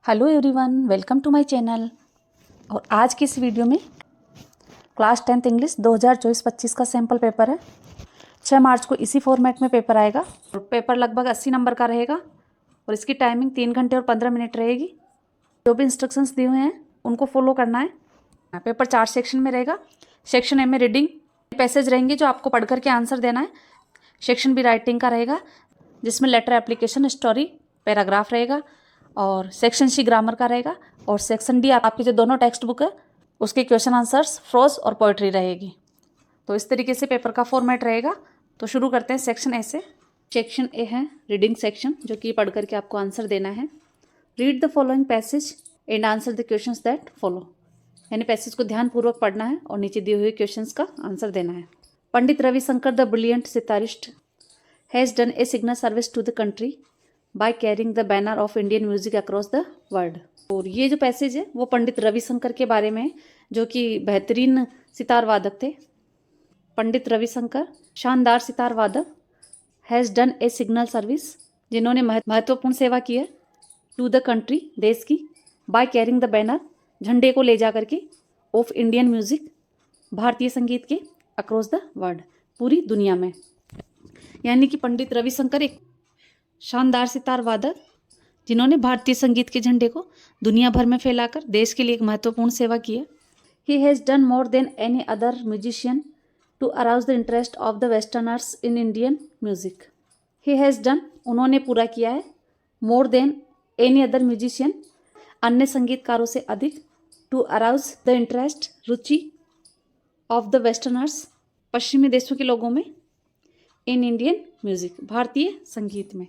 Hello everyone, welcome to my channel. और आज की इस वीडियो में क्लास 10th इंग्लिश 2024-25 का सैम्पल पेपर है। 6 मार्च को इसी फॉर्मेट में पेपर आएगा और पेपर लगभग 80 नंबर का रहेगा और इसकी टाइमिंग 3 घंटे और 15 मिनट रहेगी। जो भी इंस्ट्रक्शंस दिए हुए हैं उनको फॉलो करना है। पेपर 4 सेक्शन में रहेगा। सेक्शन ए में रीडिंग पैसेज रहेंगे जो आपको पढ़ करके आंसर देना है। सेक्शन बी राइटिंग का रहेगा जिसमें लेटर, एप्लीकेशन, स्टोरी, पैराग्राफ रहेगा। और सेक्शन सी ग्रामर का रहेगा। और सेक्शन डी आपके जो दोनों टेक्स्ट बुक है उसके क्वेश्चन आंसर्स, फ्रोज और पोइट्री रहेगी। तो इस तरीके से पेपर का फॉर्मेट रहेगा। तो शुरू करते हैं सेक्शन ए से। सेक्शन ए है रीडिंग सेक्शन, जो कि पढ़ करके आपको आंसर देना है। Read the following passage and answer the questions that follow. यानी पैसेज को ध्यानपूर्वक पढ़ना है और नीचे दिए हुए क्वेश्चंस का आंसर देना है। Pandit Ravishankar the brilliant sitarist has done a signal service to the country by carrying the banner of Indian music across the world. और ये जो पैसेज है वो पंडित रविशंकर के बारे में है, जो कि बेहतरीन सितार वादक थे। पंडित रविशंकर शानदार सितार वादक, has done a signal service, जिन्होंने महत्वपूर्ण सेवा की है, टू द कंट्री, देश की, बाय कैरिंग द बैनर, झंडे को ले जा करके, ऑफ इंडियन म्यूजिक, भारतीय संगीत के, अक्रॉस द वर्ल्ड, पूरी दुनिया में। यानी कि पंडित रविशंकर एक शानदार सितार वादक जिन्होंने भारतीय संगीत के झंडे को दुनिया भर में फैलाकर देश के लिए एक महत्वपूर्ण सेवा की है। He has done more than any other musician to arouse the interest of the westerners in Indian music. He has done, उन्होंने पूरा किया है, more than any other musician, अन्य संगीतकारों से अधिक, टू अराउज द इंटरेस्ट, रुचि, ऑफ द वेस्टर्नर्स, पश्चिमी देशों के लोगों में, इन इंडियन म्यूजिक, भारतीय संगीत में।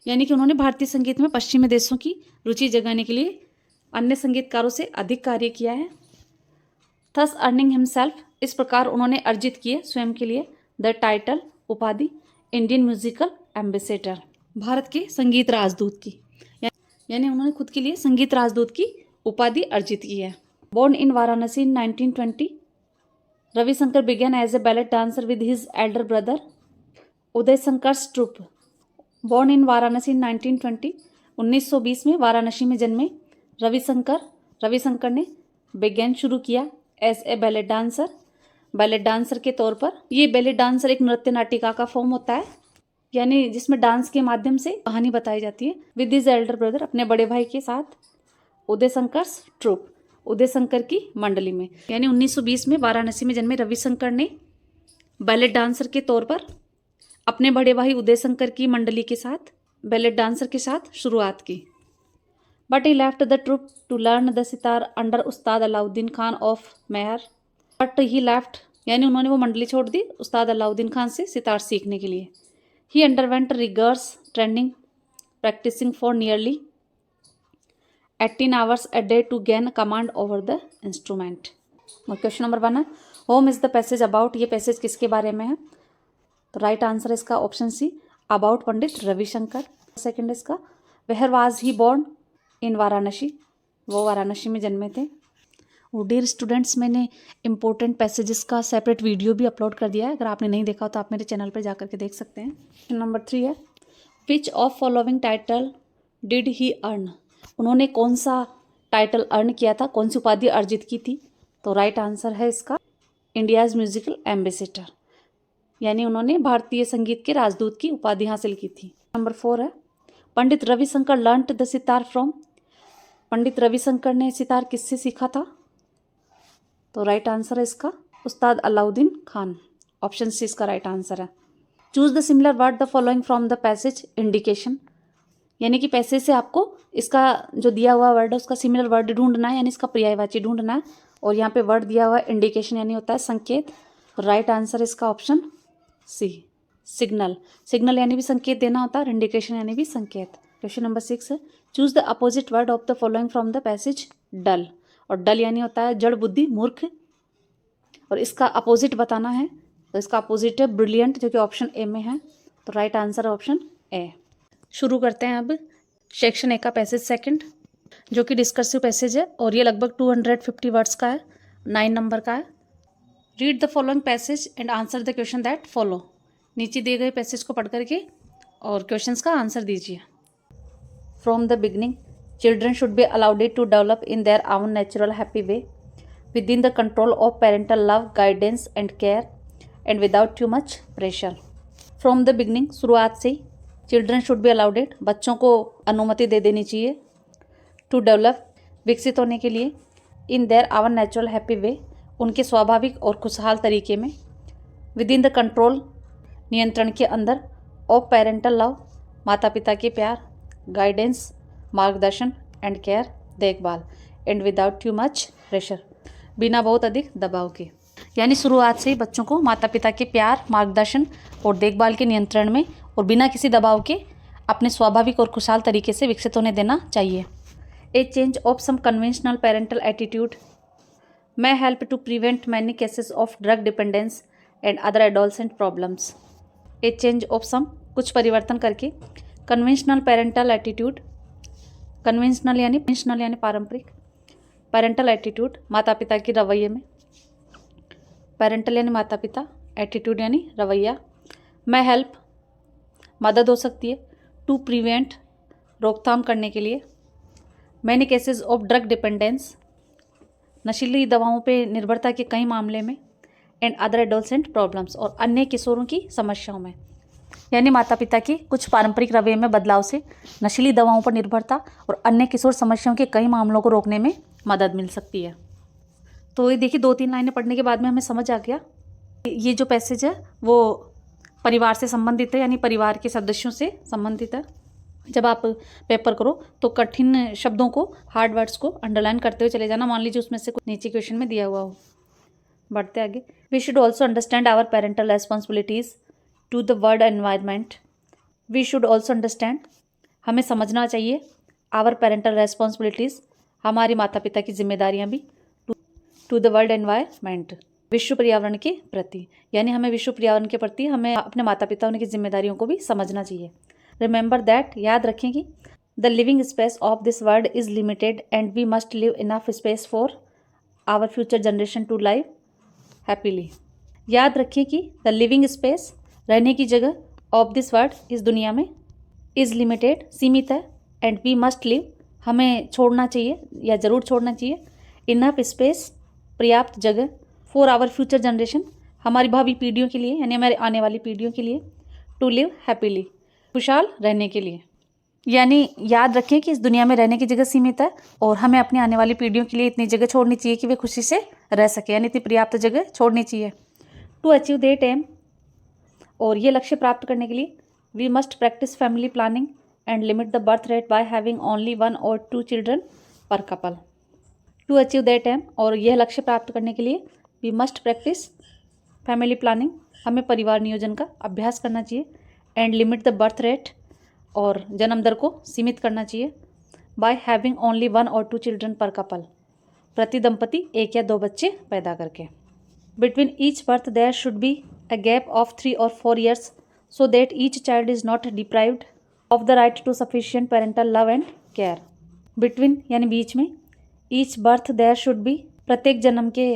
यानी कि उन्होंने भारतीय संगीत में पश्चिमी देशों की रुचि जगाने के लिए अन्य संगीतकारों से अधिक कार्य किया है। थस अर्निंग हिमसेल्फ, इस प्रकार उन्होंने अर्जित किए स्वयं के लिए, द टाइटल, उपाधि, इंडियन म्यूजिकल एम्बेसडर, भारत के संगीत राजदूत की। यानी उन्होंने खुद के लिए संगीत राजदूत की उपाधि अर्जित की है। Born in Varanasi in 1920, Ravishankar began as a ballet dancer with his elder brother Uday Shankar's troupe. Born in Varanasi in 1920, 1920 में वाराणसी में जन्मे रविशंकर ने बिगेन, शुरू किया, एज ए बैलेट डांसर के तौर पर। ये बैलेट डांसर एक नृत्य नाटिका का फॉर्म होता है, यानी जिसमें डांस के माध्यम से कहानी बताई जाती है। विद हिज एल्डर ब्रदर, अपने बड़े भाई के साथ, उदय शंकर्स ट्रूप, उदय शंकर की मंडली में। यानी 1920 में वाराणसी में जन्मे रविशंकर ने बैलेट डांसर के तौर पर अपने बड़े भाई उदय शंकर की मंडली के साथ बैलेट डांसर के साथ शुरुआत की। But he left the troupe to learn the sitar under Ustad Alauddin Khan of Maihar. But he left, यानी उन्होंने वो मंडली छोड़ दी उस्ताद अलाउद्दीन खान से सितार सीखने के लिए। He underwent rigorous training, practising for nearly 18 hours a day to gain command over the instrument। और क्वेश्चन नंबर 1 है, whom is the passage about, ये पैसेज किसके बारे में है? तो राइट आंसर इसका option C, about Pandit Ravishankar. Second इसका, where was he born, in Varanasi, वो वाराणसी में जन्मे थे। और डियर स्टूडेंट्स, मैंने इंपॉर्टेंट पैसेजेस का सेपरेट वीडियो भी अपलोड कर दिया है, अगर आपने नहीं देखा हो तो आप मेरे चैनल पर जाकर के देख सकते हैं। क्वेश्चन नंबर 3 है, which of following title did he earn, उन्होंने कौन सा टाइटल अर्न किया था, कौन सी उपाधि अर्जित की थी? तो राइट आंसर है इसका, इंडियाज़ म्यूजिकल एम्बेसडर, यानी उन्होंने भारतीय संगीत के राजदूत की उपाधि हासिल की थी। नंबर 4 है, Pandit Ravishankar learned the sitar from, Pandit Ravishankar ने सितार किससे सीखा था? तो राइट आंसर है इसका, उस्ताद अलाउद्दीन खान, ऑप्शन सी इसका राइट आंसर है। Choose the similar word the following from the passage indication, यानी कि पैसेज से आपको इसका जो दिया हुआ वर्ड है उसका सिमिलर वर्ड ढूंढना है, यानी इसका पर्यायवाची ढूंढना है। और यहाँ पे वर्ड दिया हुआ है इंडिकेशन, यानी होता है संकेत। राइट आंसर इसका ऑप्शन सी, सिग्नल। सिग्नल यानी भी संकेत देना होता है, इंडिकेशन यानी भी संकेत। क्वेश्चन नंबर 6 है, choose the opposite word of the following from the passage dull. और डल यानी होता है जड़ बुद्धि, मूर्ख, और इसका अपोजिट बताना है, तो इसका अपोजिट है ब्रिलियंट, जो कि ऑप्शन ए में है। तो राइट आंसर है ऑप्शन ए। शुरू करते हैं अब सेक्शन ए का पैसेज सेकंड, जो कि डिस्कर्सिव पैसेज है और ये लगभग 250 वर्ड्स का है, 9 नंबर का है। Read the following passage and answer the question that follow. नीचे दिए गए पैसेज को पढ़ करके और क्वेश्चंस का आंसर दीजिए। From the beginning, Children should be allowed to develop in their own natural happy way within the control of parental love, guidance and care and without too much pressure. From the beginning, शुरुआत से ही children should B allowed, बच्चों को अनुमति दे देनी चाहिए, to develop, विकसित होने के लिए, in their our natural happy way, उनके स्वाभाविक और खुशहाल तरीके में, विद इन द कंट्रोल, नियंत्रण के अंदर, ऑफ पेरेंटल लव, माता पिता के प्यार, गाइडेंस, मार्गदर्शन एंड केयर, देखभाल, and without too much pressure, बिना बहुत अधिक दबाव के। यानी शुरुआत से ही बच्चों को माता पिता के प्यार, मार्गदर्शन और देखभाल के नियंत्रण में और बिना किसी दबाव के अपने स्वाभाविक और खुशहाल तरीके से विकसित होने देना चाहिए। A change of some conventional parental attitude may help to prevent many cases of drug dependence and other adolescent problems. A change of some, कुछ परिवर्तन करके, conventional parental attitude, conventional यानी पारंपरिक, parental attitude माता पिता की रवैये में, parental यानी माता पिता, attitude यानी रवैया, may help मदद हो सकती है, to prevent रोकथाम करने के लिए, many cases of drug dependence नशीली दवाओं पे निर्भरता के कई मामले में, एंड अदर एडोलसेंट प्रॉब्लम्स और अन्य किशोरों की समस्याओं में। यानी माता पिता की कुछ पारंपरिक रवैये में बदलाव से नशीली दवाओं पर निर्भरता और अन्य किशोर समस्याओं के कई मामलों को रोकने में मदद मिल सकती है। तो ये देखिए 2-3 लाइनें पढ़ने के बाद में हमें समझ आ गया ये जो पैसेज है वो परिवार से संबंधित है, यानी परिवार के सदस्यों से संबंधित है। जब आप पेपर करो तो कठिन शब्दों को, हार्ड वर्ड्स को अंडरलाइन करते हुए चले जाना। मान लीजिए उसमें से कुछ नीचे क्वेश्चन में दिया हुआ हो। बढ़ते आगे। We should also understand our parental responsibilities to the world environment. We should also understand, हमें समझना चाहिए, आवर पेरेंटल रेस्पॉन्सिबिलिटीज़, हमारी माता पिता की जिम्मेदारियाँ भी, टू द वर्ल्ड एनवायरनमेंट, विश्व पर्यावरण के प्रति। यानी हमें विश्व पर्यावरण के प्रति हमें अपने माता पिता उनकी जिम्मेदारियों को भी समझना चाहिए। रिमेंबर दैट, याद रखें कि the living space of this world is limited and we must leave enough space for our future generation to live happily. याद रखें कि द लिविंग स्पेस, रहने की जगह, ऑफ दिस वर्ल्ड, इस दुनिया में, इज़ लिमिटेड, सीमित है, एंड वी मस्ट लिव, हमें छोड़ना चाहिए या ज़रूर छोड़ना चाहिए, इनफ स्पेस, पर्याप्त जगह, फॉर आवर फ्यूचर जनरेशन, हमारी भावी पीढ़ियों के लिए, यानी हमारे आने वाली पीढ़ियों के लिए, टू लिव हैप्पीली, खुशहाल रहने के लिए। यानी याद रखें कि इस दुनिया में रहने की जगह सीमित है और हमें अपनी आने वाली पीढ़ियों के लिए इतनी जगह छोड़नी चाहिए कि वे खुशी से रह सके, यानी इतनी पर्याप्त जगह छोड़नी चाहिए। टू अचीव दैट एम, और ये लक्ष्य प्राप्त करने के लिए, we must practise family planning and limit the birth rate by having only 1 or 2 children per couple. To achieve that aim, और यह लक्ष्य प्राप्त करने के लिए, we must practise family planning, हमें परिवार नियोजन का अभ्यास करना चाहिए, and limit the birth rate, और जन्म दर को सीमित करना चाहिए, by having only 1 or 2 children per couple, प्रति दंपति 1 या 2 बच्चे पैदा करके। Between each birth there should be a gap of 3 or 4 years so that each child is not deprived of the right to sufficient parental love and care. Between यानी बीच में, each birth there should be, प्रत्येक जन्म के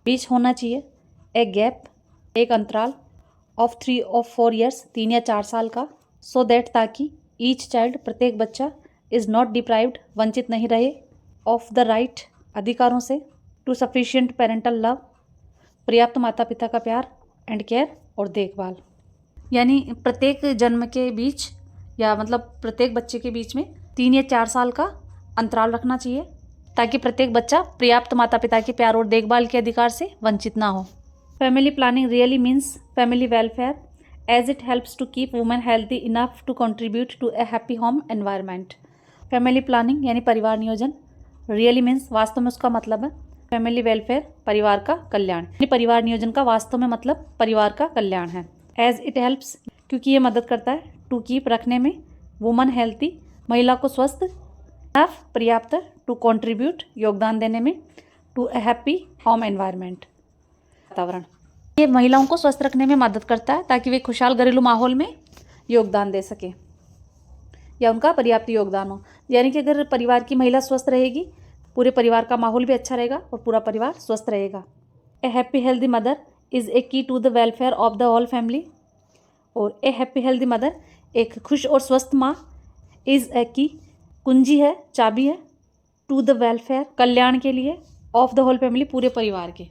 बीच होना चाहिए, a gap, एक अंतराल, ऑफ 3 or 4 years, 3 या 4 साल का, सो दैट, ताकि, ईच चाइल्ड, प्रत्येक बच्चा, इज़ नॉट डिप्राइव्ड, वंचित नहीं रहे, ऑफ द राइट, अधिकारों से, टू सफिशिएंट पेरेंटल लव, पर्याप्त माता पिता का प्यार, एंड केयर, और देखभाल। यानी प्रत्येक जन्म के बीच, या मतलब प्रत्येक बच्चे के बीच में 3 या 4 साल का अंतराल रखना चाहिए, ताकि प्रत्येक बच्चा पर्याप्त माता पिता के प्यार और देखभाल के अधिकार से वंचित ना हो। Family planning really means family welfare, as it helps to keep women healthy enough to contribute to a happy home environment. Family planning यानी परिवार नियोजन, रियली मीन्स, वास्तव में उसका मतलब है फैमिली वेलफेयर, परिवार का कल्याण, यानी परिवार नियोजन का वास्तव में मतलब परिवार का कल्याण है। एज इट हेल्प्स, क्योंकि ये मदद करता है, टू कीप, रखने में, वुमन हेल्थी, महिला को स्वस्थ, इनफ, पर्याप्त, टू कंट्रीब्यूट, योगदान देने में, to a happy home environment, वातावरण। ये महिलाओं को स्वस्थ रखने में मदद करता है ताकि वे खुशहाल घरेलू माहौल में योगदान दे सकें या उनका पर्याप्त योगदान हो। यानी कि अगर परिवार की महिला स्वस्थ रहेगी, पूरे परिवार का माहौल भी अच्छा रहेगा और पूरा परिवार स्वस्थ रहेगा। A happy healthy mother is a key to the welfare of the whole family, और ए हैप्पी हेल्दी मदर, एक खुश और स्वस्थ माँ, इज़ ए की, कुंजी है, चाबी है, टू द वेलफेयर, कल्याण के लिए, ऑफ द होल फैमिली, पूरे परिवार के,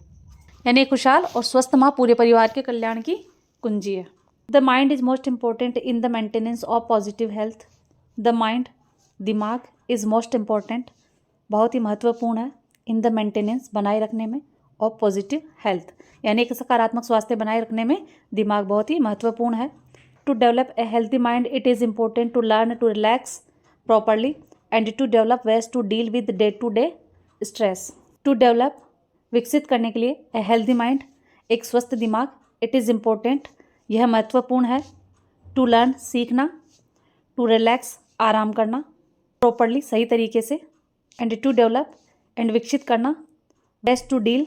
यानी खुशहाल और स्वस्थ माँ पूरे परिवार के कल्याण की कुंजी है। The mind is most important in the maintenance of positive health. The mind, दिमाग, इज मोस्ट इंपॉर्टेंट, बहुत ही महत्वपूर्ण है, इन द मेंटेनेंस, बनाए रखने में, ऑफ पॉजिटिव हेल्थ, यानी एक सकारात्मक स्वास्थ्य बनाए रखने में दिमाग बहुत ही महत्वपूर्ण है। To develop a healthy mind it is important to learn to relax properly and to develop ways to deal with day to day stress. To develop, विकसित करने के लिए, ए हेल्थी माइंड, एक स्वस्थ दिमाग, इट इज़ इम्पोर्टेंट, यह महत्वपूर्ण है, टू लर्न, सीखना, टू रिलैक्स, आराम करना, प्रॉपरली, सही तरीके से, एंड टू डेवलप, एंड विकसित करना, बेस्ट टू डील,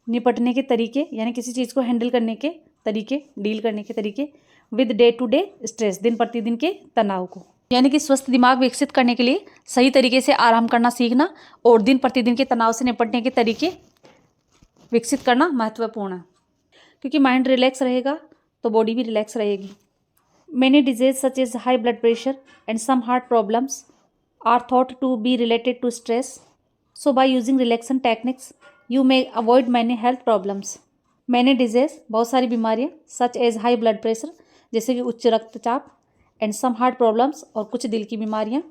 निपटने के तरीके, यानी किसी चीज़ को हैंडल करने के तरीके, डील करने के तरीके, with day to day stress, दिन प्रतिदिन के तनाव को, यानी कि स्वस्थ दिमाग विकसित करने के लिए सही तरीके से आराम करना सीखना और दिन प्रतिदिन के तनाव से निपटने के तरीके विकसित करना महत्वपूर्ण है, क्योंकि माइंड रिलैक्स रहेगा तो बॉडी भी रिलैक्स रहेगी। Many diseases such as high blood pressure and some heart problems are thought to be related to stress. So by using relaxation techniques, you may avoid many health problems. Many diseases, बहुत सारी बीमारियाँ, such as high blood pressure, जैसे कि उच्च रक्तचाप, and some heart problems, और कुछ दिल की बीमारियाँ,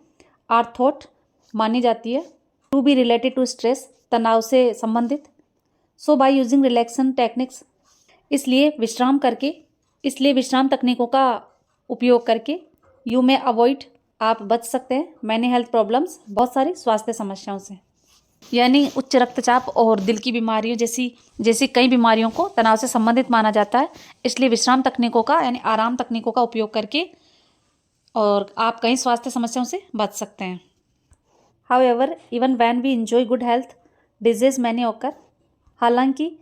are thought, मानी जाती है, to be related to stress, तनाव से संबंधित। So by using relaxation techniques, इसलिए विश्राम तकनीकों का उपयोग करके, यू में अवॉइड, आप बच सकते हैं, मैनी हेल्थ प्रॉब्लम्स, बहुत सारी स्वास्थ्य समस्याओं से, यानी उच्च रक्तचाप और दिल की बीमारियों जैसी कई बीमारियों को तनाव से संबंधित माना जाता है। इसलिए विश्राम तकनीकों का, यानी आराम तकनीकों का उपयोग करके और आप कई स्वास्थ्य समस्याओं से बच सकते हैं। However, even when we enjoy good health, disease many occur, हालांकि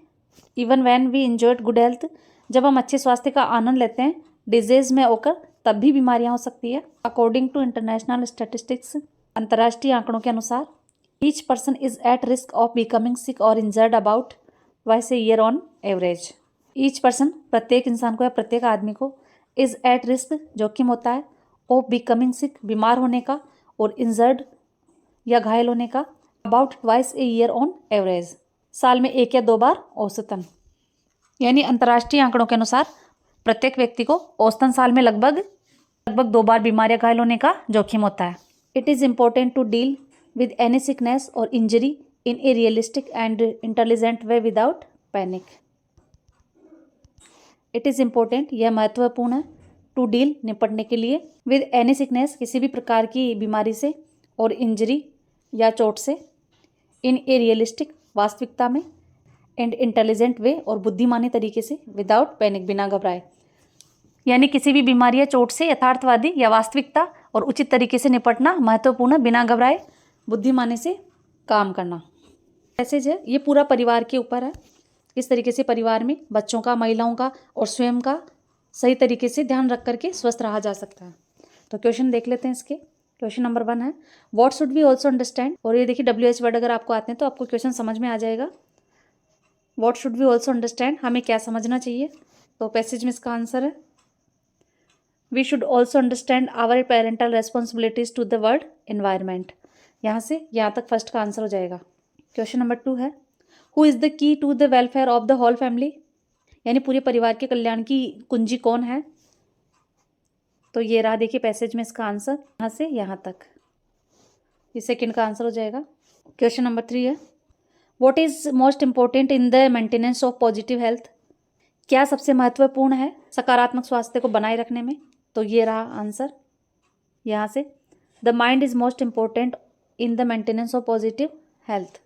even when we enjoyed good health, जब हम अच्छे स्वास्थ्य का आनंद लेते हैं, डिजीज में होकर तब भी बीमारियां हो सकती है। अकॉर्डिंग टू इंटरनेशनल स्टैटिस्टिक्स, अंतर्राष्ट्रीय आंकड़ों के अनुसार, each person is at risk of becoming sick or injured about twice a year on average. Each person, प्रत्येक इंसान को या प्रत्येक आदमी को, इज एट रिस्क, जोखिम होता है, ऑफ बिकमिंग सिक, बीमार होने का, और इंजर्ड या घायल होने का, about twice a year on average, साल में 1 या 2 बार औसतन, यानी अंतर्राष्ट्रीय आंकड़ों के अनुसार प्रत्येक व्यक्ति को औसतन साल में लगभग 2 बार बीमार या घायल होने का जोखिम होता है। It is important to deal with any sickness or injury in a realistic and intelligent way without panic. It is important, यह महत्वपूर्ण है, टू डील, निपटने के लिए, विद एनी सिकनेस, किसी भी प्रकार की बीमारी से, और इंजरी या चोट से, इन ए रियलिस्टिक, वास्तविकता में, एंड इंटेलिजेंट वे, और बुद्धिमानी तरीके से, विदाउट पैनिक, बिना घबराए, यानी किसी भी बीमारी या चोट से यथार्थवादी या वास्तविकता और उचित तरीके से निपटना महत्वपूर्ण है, बिना घबराए, बुद्धिमानी से काम करना। मैसेज है, ये पूरा परिवार के ऊपर है, किस तरीके से परिवार में बच्चों का, महिलाओं का और स्वयं का सही तरीके से ध्यान रख करके स्वस्थ रहा जा सकता है। तो क्वेश्चन देख लेते हैं इसके। क्वेश्चन नंबर 1 है, what should we also understand, और ये देखिए WH वर्ड अगर आपको आते हैं तो आपको क्वेश्चन समझ में आ जाएगा। What should we also understand, हमें क्या समझना चाहिए, तो पैसेज में इसका आंसर है, we should also understand our parental responsibilities to the world environment. यहाँ से यहाँ तक फर्स्ट का आंसर हो जाएगा। क्वेश्चन नंबर 2 है, who is the key to the welfare of the whole family, यानी पूरे परिवार के कल्याण की कुंजी कौन है, तो ये रहा देखिए पैसेज में इसका आंसर, यहाँ से यहाँ तक, ये सेकंड का आंसर हो जाएगा। क्वेश्चन नंबर 3 है, what is most important in the maintenance of positive health, क्या सबसे महत्वपूर्ण है सकारात्मक स्वास्थ्य को बनाए रखने में, तो ये रहा आंसर यहाँ से, the mind is most important in the maintenance of positive health,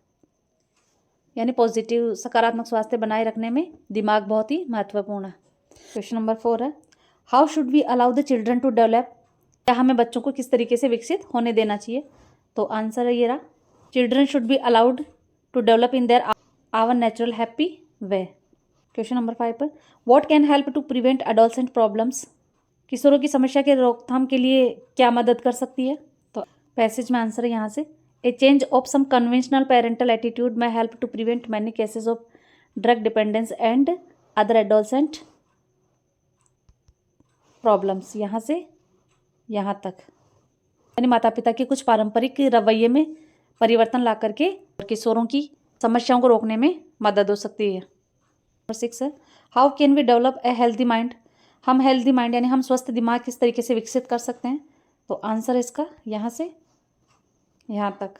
यानी पॉजिटिव, सकारात्मक स्वास्थ्य बनाए रखने में दिमाग बहुत ही महत्वपूर्ण है। क्वेश्चन नंबर 4 है, how should we allow the children to develop, क्या हमें बच्चों को किस तरीके से विकसित होने देना चाहिए, तो आंसर है ये रहा, children should be allowed to develop in their our natural happy way. Question number 5 पर, what can help to prevent adolescent problems, किशोरों की समस्या के रोकथाम के लिए क्या मदद कर सकती है, तो पैसेज में आंसर है यहाँ से, a change of some conventional parental attitude may help to prevent many cases of drug dependence and other adolescent problems, यहाँ से यहाँ तक, यानी माता पिता के कुछ पारंपरिक रवैये में परिवर्तन ला करके किशोरों की समस्याओं को रोकने में मदद हो सकती है। नंबर 6 है, how can we develop a healthy mind. हम हेल्दी माइंड यानी हम स्वस्थ दिमाग किस तरीके से विकसित कर सकते हैं। तो आंसर इसका यहाँ से यहाँ तक।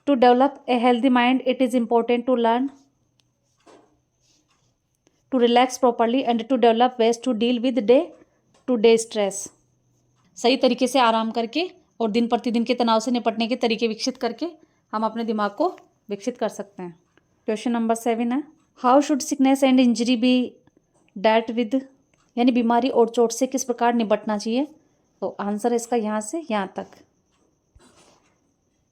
To develop a healthy mind it is important to learn to relax properly and to develop ways to deal with day to day stress. सही तरीके से आराम करके और दिन प्रतिदिन के तनाव से निपटने के तरीके विकसित करके हम अपने दिमाग को विकसित कर सकते हैं। क्वेश्चन नंबर 7 है, how should sickness and injury be dealt with, यानी बीमारी और चोट से किस प्रकार निपटना चाहिए। तो आंसर है इसका यहाँ से यहाँ तक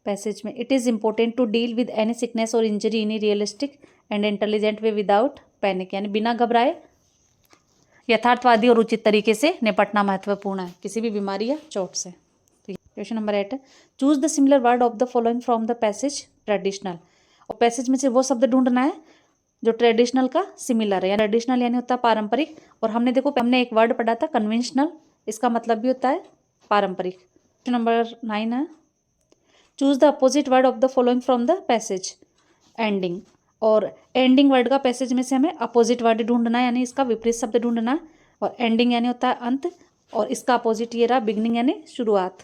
पैसेज में। It is important to deal with any sickness or injury in a realistic and intelligent way without panic, यानी बिना घबराए यथार्थवादी और उचित तरीके से निपटना महत्वपूर्ण है किसी भी बीमारी या चोट से। तो क्वेश्चन नंबर 8 है, choose the similar word of the following from the passage traditional. और पैसेज में से वो शब्द ढूंढना है जो ट्रेडिशनल का सिमिलर है, यानी ट्रेडिशनल यानी होता है पारंपरिक, और हमने एक वर्ड पढ़ा था कन्वेंशनल, इसका मतलब भी होता है पारंपरिक। क्वेश्चन नंबर 9 है, choose the opposite word of the following from the passage ending. और एंडिंग वर्ड का पैसेज में से हमें अपोजिट वर्ड ढूंढना है, यानी इसका विपरीत शब्द ढूंढना है। और एंडिंग यानी होता है अंत, और इसका अपोजिट ये रहा बिगनिंग यानी शुरुआत।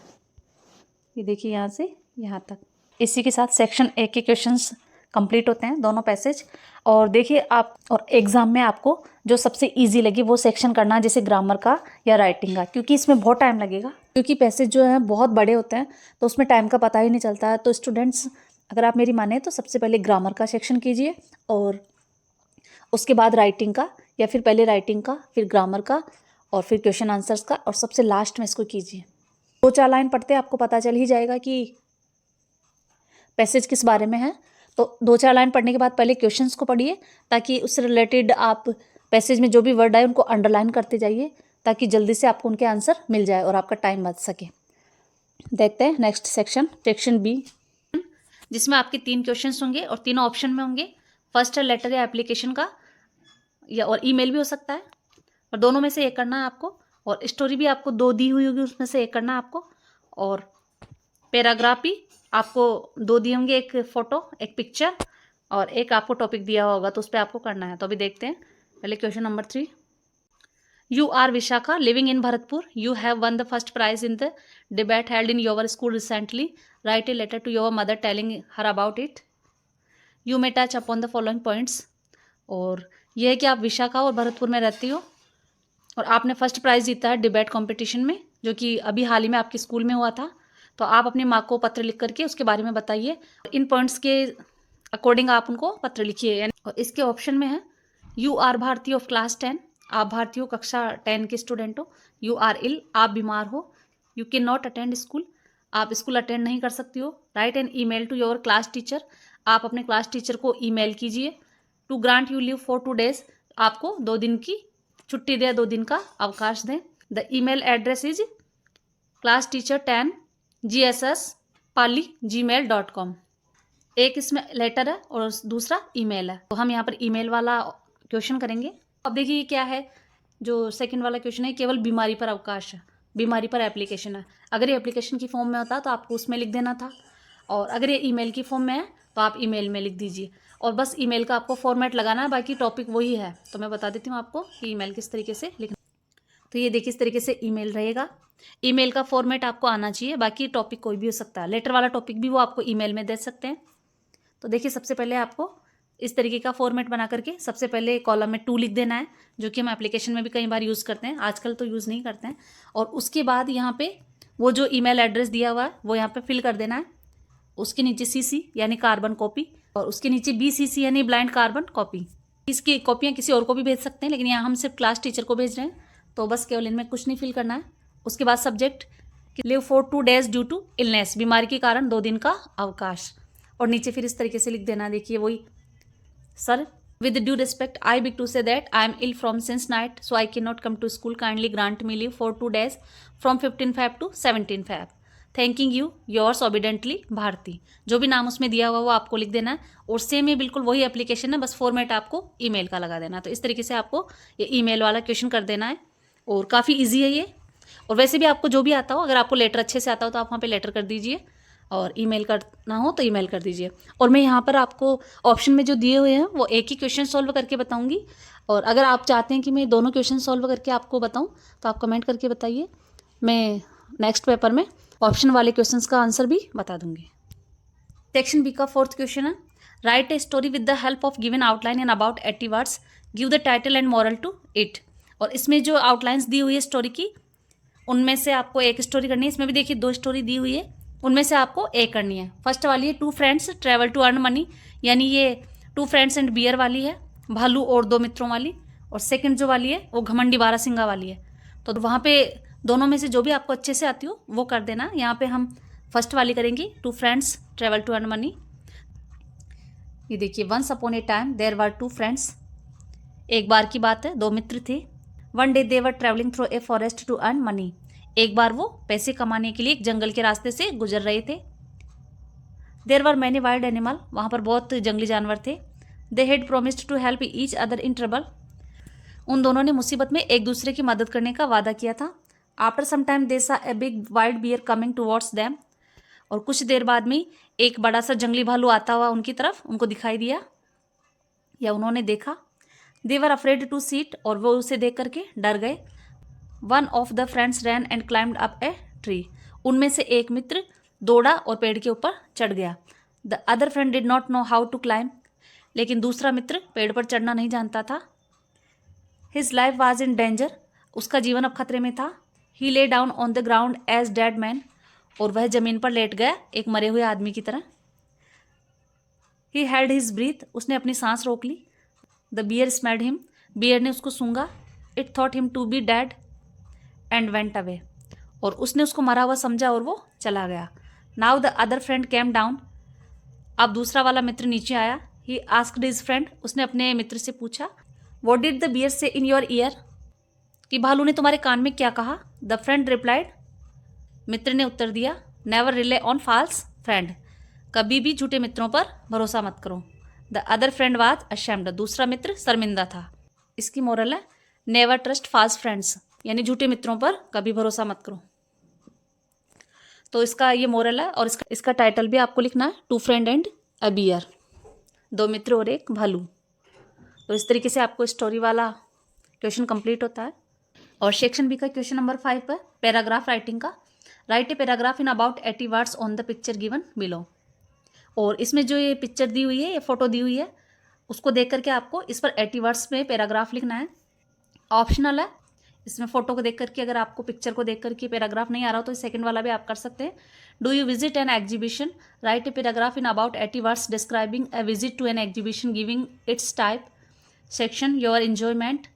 ये देखिए यहाँ से यहाँ तक। इसी के साथ सेक्शन 1 के क्वेश्चंस कंप्लीट होते हैं, दोनों पैसेज। और देखिए आप और एग्जाम में आपको जो सबसे इजी लगे वो सेक्शन करना है, जैसे ग्रामर का या राइटिंग का, क्योंकि इसमें बहुत टाइम लगेगा, क्योंकि पैसेज जो है बहुत बड़े होते हैं तो उसमें टाइम का पता ही नहीं चलता है। तो स्टूडेंट्स अगर आप मेरी माने तो सबसे पहले ग्रामर का सेक्शन कीजिए, और उसके बाद राइटिंग का, या फिर पहले राइटिंग का फिर ग्रामर का और फिर क्वेश्चन आंसर्स का, और सबसे लास्ट में इसको कीजिए। 2-4 लाइन पढ़ते आपको पता चल ही जाएगा कि पैसेज किस बारे में है। तो 2-4 लाइन पढ़ने के बाद पहले क्वेश्चंस को पढ़िए, ताकि उससे रिलेटेड आप पैसेज में जो भी वर्ड आए उनको अंडरलाइन करते जाइए, ताकि जल्दी से आपको उनके आंसर मिल जाए और आपका टाइम बच सके। देखते हैं नेक्स्ट सेक्शन बी, जिसमें आपके 3 क्वेश्चंस होंगे और तीनों ऑप्शन में होंगे। फर्स्ट है लेटर या एप्लीकेशन का, या और ईमेल भी हो सकता है, और दोनों में से एक करना है आपको। और स्टोरी भी आपको 2 दी हुई होगी, उसमें से एक करना है आपको। और पैराग्राफ भी आपको 2 दिए होंगे, एक फोटो एक पिक्चर, और एक आपको टॉपिक दिया होगा तो उस पर आपको करना है। तो अभी देखते हैं पहले question number 3। You are Vishakha living in Bharatpur, you have won the first prize in the debate held in your school recently, write a letter to your mother telling her about it, you may touch upon the following points. और यह है कि आप विशाखा और भरतपुर में रहती हो और आपने फर्स्ट प्राइज़ जीता है डिबेट कॉम्पिटिशन में, जो कि अभी हाल ही में आपके स्कूल में हुआ था। तो आप अपनी माँ को पत्र लिख करके उसके बारे में बताइए, इन पॉइंट्स के अकॉर्डिंग आप उनको पत्र लिखिए। और इसके ऑप्शन में है, you are Bharti of class 10, आप भारतीय हो, कक्षा 10 के स्टूडेंट हो। यू आर इल, आप बीमार हो। You can not attend school, आप स्कूल अटेंड नहीं कर सकती हो। Write an email to your class teacher, आप अपने क्लास टीचर को ईमेल कीजिए। To grant you leave for 2 days, आपको 2 दिन की छुट्टी दें, 2 दिन का अवकाश दें। The email address is classteacher10gss@gmail.com। एक इसमें लेटर है और दूसरा ईमेल है, तो हम यहाँ पर ईमेल वाला क्वेश्चन करेंगे। अब देखिए क्या है, जो सेकंड वाला क्वेश्चन है केवल बीमारी पर अवकाश है, बीमारी पर एप्लीकेशन है। अगर ये एप्लीकेशन की फॉर्म में होता तो आपको उसमें लिख देना था, और अगर ये ईमेल की फॉर्म में है तो आप ईमेल में लिख दीजिए, और बस ईमेल का आपको फॉर्मेट लगाना है, बाकी टॉपिक वही है। तो मैं बता देती हूँ आपको कि ईमेल किस तरीके से लिखना। तो ये देखिए इस तरीके से ईमेल रहेगा, ईमेल का फॉर्मेट आपको आना चाहिए, बाकी टॉपिक कोई भी हो सकता है। लेटर वाला टॉपिक भी वो आपको ईमेल में दे सकते हैं। तो देखिए सबसे पहले आपको इस तरीके का फॉर्मेट बना करके सबसे पहले कॉलम में 2 लिख देना है, जो कि हम एप्लीकेशन में भी कई बार यूज़ करते हैं, आजकल तो यूज़ नहीं करते हैं। और उसके बाद यहाँ पे वो जो ईमेल एड्रेस दिया हुआ है वो यहाँ पे फिल कर देना है। उसके नीचे CC यानी कार्बन कॉपी, और उसके नीचे BCC यानी ब्लाइंड कार्बन कॉपी। इसकी कॉपियाँ किसी और को भी भेज सकते हैं, लेकिन यहाँ हम सिर्फ क्लास टीचर को भेज रहे हैं, तो बस केवल इनमें कुछ नहीं फिल करना है। उसके बाद subject leave for 2 days due to illness, बीमारी के कारण 2 दिन का अवकाश। और नीचे फिर इस तरीके से लिख देना, देखिए वही, sir with due respect I beg to say that I am ill from since night so I can not come to school, kindly grant me leave for 2 days from 15 Feb to 17 Feb, thanking you yours obediently Bharti. जो भी नाम उसमें दिया हुआ वो आपको लिख देना है, और सेम ही बिल्कुल वही एप्लीकेशन है, बस फॉर्मेट आपको ईमेल का लगा देना। तो इस तरीके से आपको ये ईमेल वाला क्वेश्चन कर देना है, और काफ़ी ईजी है ये। और वैसे भी आपको जो भी आता हो, अगर आपको लेटर अच्छे से आता हो तो आप वहाँ पे लेटर कर दीजिए, और ईमेल करना हो तो ईमेल कर दीजिए। और मैं यहाँ पर आपको ऑप्शन में जो दिए हुए हैं वो एक ही क्वेश्चन सॉल्व करके बताऊँगी, और अगर आप चाहते हैं कि मैं दोनों क्वेश्चन सॉल्व करके आपको बताऊँ तो आप कमेंट करके बताइए, मैं नेक्स्ट पेपर में ऑप्शन वाले क्वेश्चंस का आंसर भी बता दूंगी। सेक्शन बी का 4th क्वेश्चन है, write a story with the help of given outline in about 80 words, give the title and moral to it. और इसमें जो आउटलाइंस दी हुई है स्टोरी की, उनमें से आपको एक स्टोरी करनी है। इसमें भी देखिए 2 स्टोरी दी हुई है, उनमें से आपको एक करनी है। फर्स्ट वाली है 2 friends travel to earn money, यानी ये 2 फ्रेंड्स एंड बियर वाली है, भालू और 2 मित्रों वाली। और सेकंड जो वाली है वो घमंडी बारासिंगा वाली है। तो वहाँ पे दोनों में से जो भी आपको अच्छे से आती हो वो कर देना। यहाँ पे हम फर्स्ट वाली करेंगे, 2 friends travel to earn money. ये देखिए, once upon a time there were 2 friends, एक बार की बात है 2 मित्र थे। One day they were travelling through a forest to earn money, एक बार वो पैसे कमाने के लिए एक जंगल के रास्ते से गुजर रहे थे। There were many wild animal, वहाँ पर बहुत जंगली जानवर थे। They had promised to help each other in trouble, उन दोनों ने मुसीबत में एक दूसरे की मदद करने का वादा किया था। After some time they saw a big wild bear coming towards them, और कुछ देर बाद में एक बड़ा सा जंगली भालू आता हुआ उनकी तरफ उनको दिखाई दिया या उन्होंने देखा। They were afraid to see it, और वो उसे देख करके डर गए। One of the friends ran and climbed up a tree, उनमें से एक मित्र दौड़ा और पेड़ के ऊपर चढ़ गया। The other friend did not know how to climb, लेकिन दूसरा मित्र पेड़ पर चढ़ना नहीं जानता था। His life was in danger, उसका जीवन अब खतरे में था। He lay down on the ground as dead man, और वह जमीन पर लेट गया एक मरे हुए आदमी की तरह। ही हेल्ड हिज ब्रीथ, उसने अपनी सांस रोक ली। The bear smelled him, bear ने उसको सूंघा। It thought him to be dead and went away, और उसने उसको मरा हुआ समझा और वो चला गया। Now the other friend came down, अब दूसरा वाला मित्र नीचे आया। ही आस्क्ड हिज फ्रेंड, उसने अपने मित्र से पूछा, व्हाट डिड द बियर से इन योर ईयर, कि भालू ने तुम्हारे कान में क्या कहा। द फ्रेंड रिप्लाइड, मित्र ने उत्तर दिया, never rely on false friend, कभी भी झूठे मित्रों पर भरोसा मत करो। The other friend was ashamed, दूसरा मित्र शर्मिंदा था। इसकी मोरल है, नेवर ट्रस्ट फॉल्स फ्रेंड्स, यानी झूठे मित्रों पर कभी भरोसा मत करो। तो इसका ये मोरल है, और इसका टाइटल भी आपको लिखना है, 2 फ्रेंड एंड अ बियर, 2 मित्र और एक भालू। तो इस तरीके से आपको स्टोरी वाला क्वेश्चन कंप्लीट होता है। और सेक्शन बी का क्वेश्चन नंबर 5 है पैराग्राफ राइटिंग का। Right a paragraph in about 80 words on the picture given below. और इसमें जो ये पिक्चर दी हुई है, ये फोटो दी हुई है, उसको देख करके आपको इस पर 80 वर्ड्स में पैराग्राफ लिखना है। ऑप्शनल है, इसमें फोटो को देख करके, अगर आपको पिक्चर को देख करके पैराग्राफ नहीं आ रहा हो तो सेकंड वाला भी आप कर सकते हैं। Do you visit an exhibition, write a paragraph in about 80 words describing a visit to an exhibition giving its type, section, your enjoyment,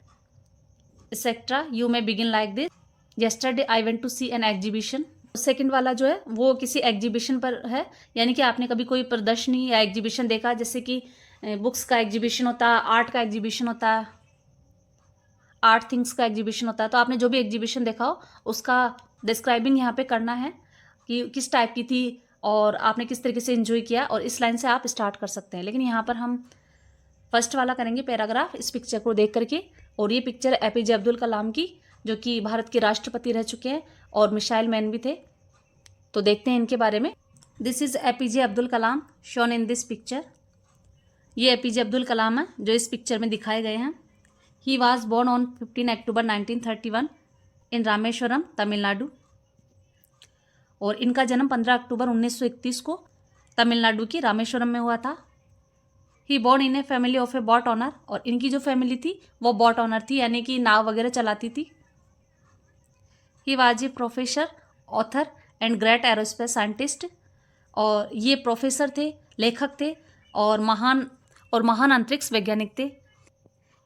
etcetera. You may begin like this, yesterday I went to see an exhibition. Second वाला जो है वो किसी exhibition पर है, यानी कि आपने कभी कोई प्रदर्शनी या एग्जीबिशन देखा, जैसे कि बुक्स का एग्जीबिशन होता है, आर्ट का एग्जीबिशन होता है, आर्ट थिंग्स का एग्जीबिशन होता है। तो आपने जो भी एग्जीबिशन देखा हो उसका डिस्क्राइबिंग यहाँ पे करना है कि किस टाइप की थी और आपने किस तरीके से एंजॉय किया, और इस लाइन से आप स्टार्ट कर सकते हैं। लेकिन यहाँ पर हम फर्स्ट वाला करेंगे पैराग्राफ, इस पिक्चर को देख करके। और ये पिक्चर एपीजे अब्दुल कलाम की, जो कि भारत के राष्ट्रपति रह चुके हैं और मिसाइल मैन भी थे। तो देखते हैं इनके बारे में। This is APJ Abdul Kalam shown in this picture. ये एपीजे अब्दुल कलाम है जो इस पिक्चर में दिखाए गए हैं। ही वॉज बोर्न ऑन 15 अक्टूबर 1931 इन रामेश्वरम, तमिलनाडु। और इनका जन्म 15 अक्टूबर 1931 को तमिलनाडु की रामेश्वरम में हुआ था। He born in a family of a boat owner, और इनकी जो फैमिली थी वो बॉट ऑनर थी, यानी कि नाव वगैरह चलाती थी। He was a professor, author and great aerospace scientist, और ये प्रोफेसर थे, लेखक थे और महान अंतरिक्ष वैज्ञानिक थे।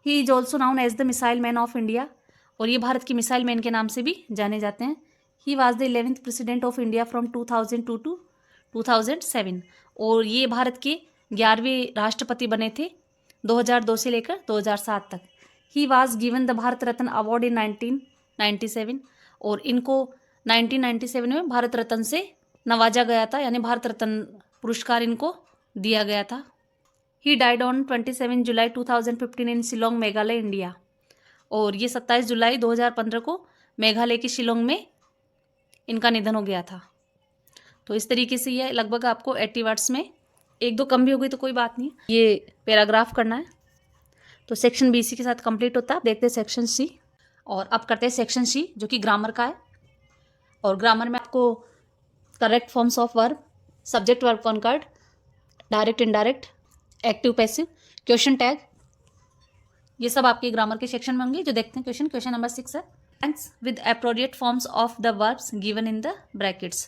He is also known as the missile man of India, और ये भारत की मिसाइल मैन के नाम से भी जाने जाते हैं। He was the 11th president of India from 2002 to 2007, और ये भारत के 11वें राष्ट्रपति बने थे 2002 से लेकर 2007 तक। He was given the Bharat Ratna award in 1997, और इनको 1997 में भारत रत्न से नवाजा गया था, यानी भारत रत्न पुरस्कार इनको दिया गया था। He died on 27 July 2015 in Shillong, Meghalaya, India, और ये 27 जुलाई 2015 को मेघालय के शिलोंग में इनका निधन हो गया था। तो इस तरीके से ये लगभग आपको 80 वर्ड्स में, एक दो कम भी हो गई तो कोई बात नहीं, ये पैराग्राफ करना है। तो सेक्शन बी इसी के साथ कंप्लीट होता है। देखते हैं सेक्शन सी। और अब करते हैं सेक्शन सी, जो कि ग्रामर का है। और ग्रामर में आपको correct forms of verb, subject verb concord, direct indirect, active passive, question tag, ये सब आपके ग्रामर के सेक्शन में होंगे। जो देखते हैं क्वेश्चन नंबर 6 है, tense with appropriate forms of the verbs given in the brackets,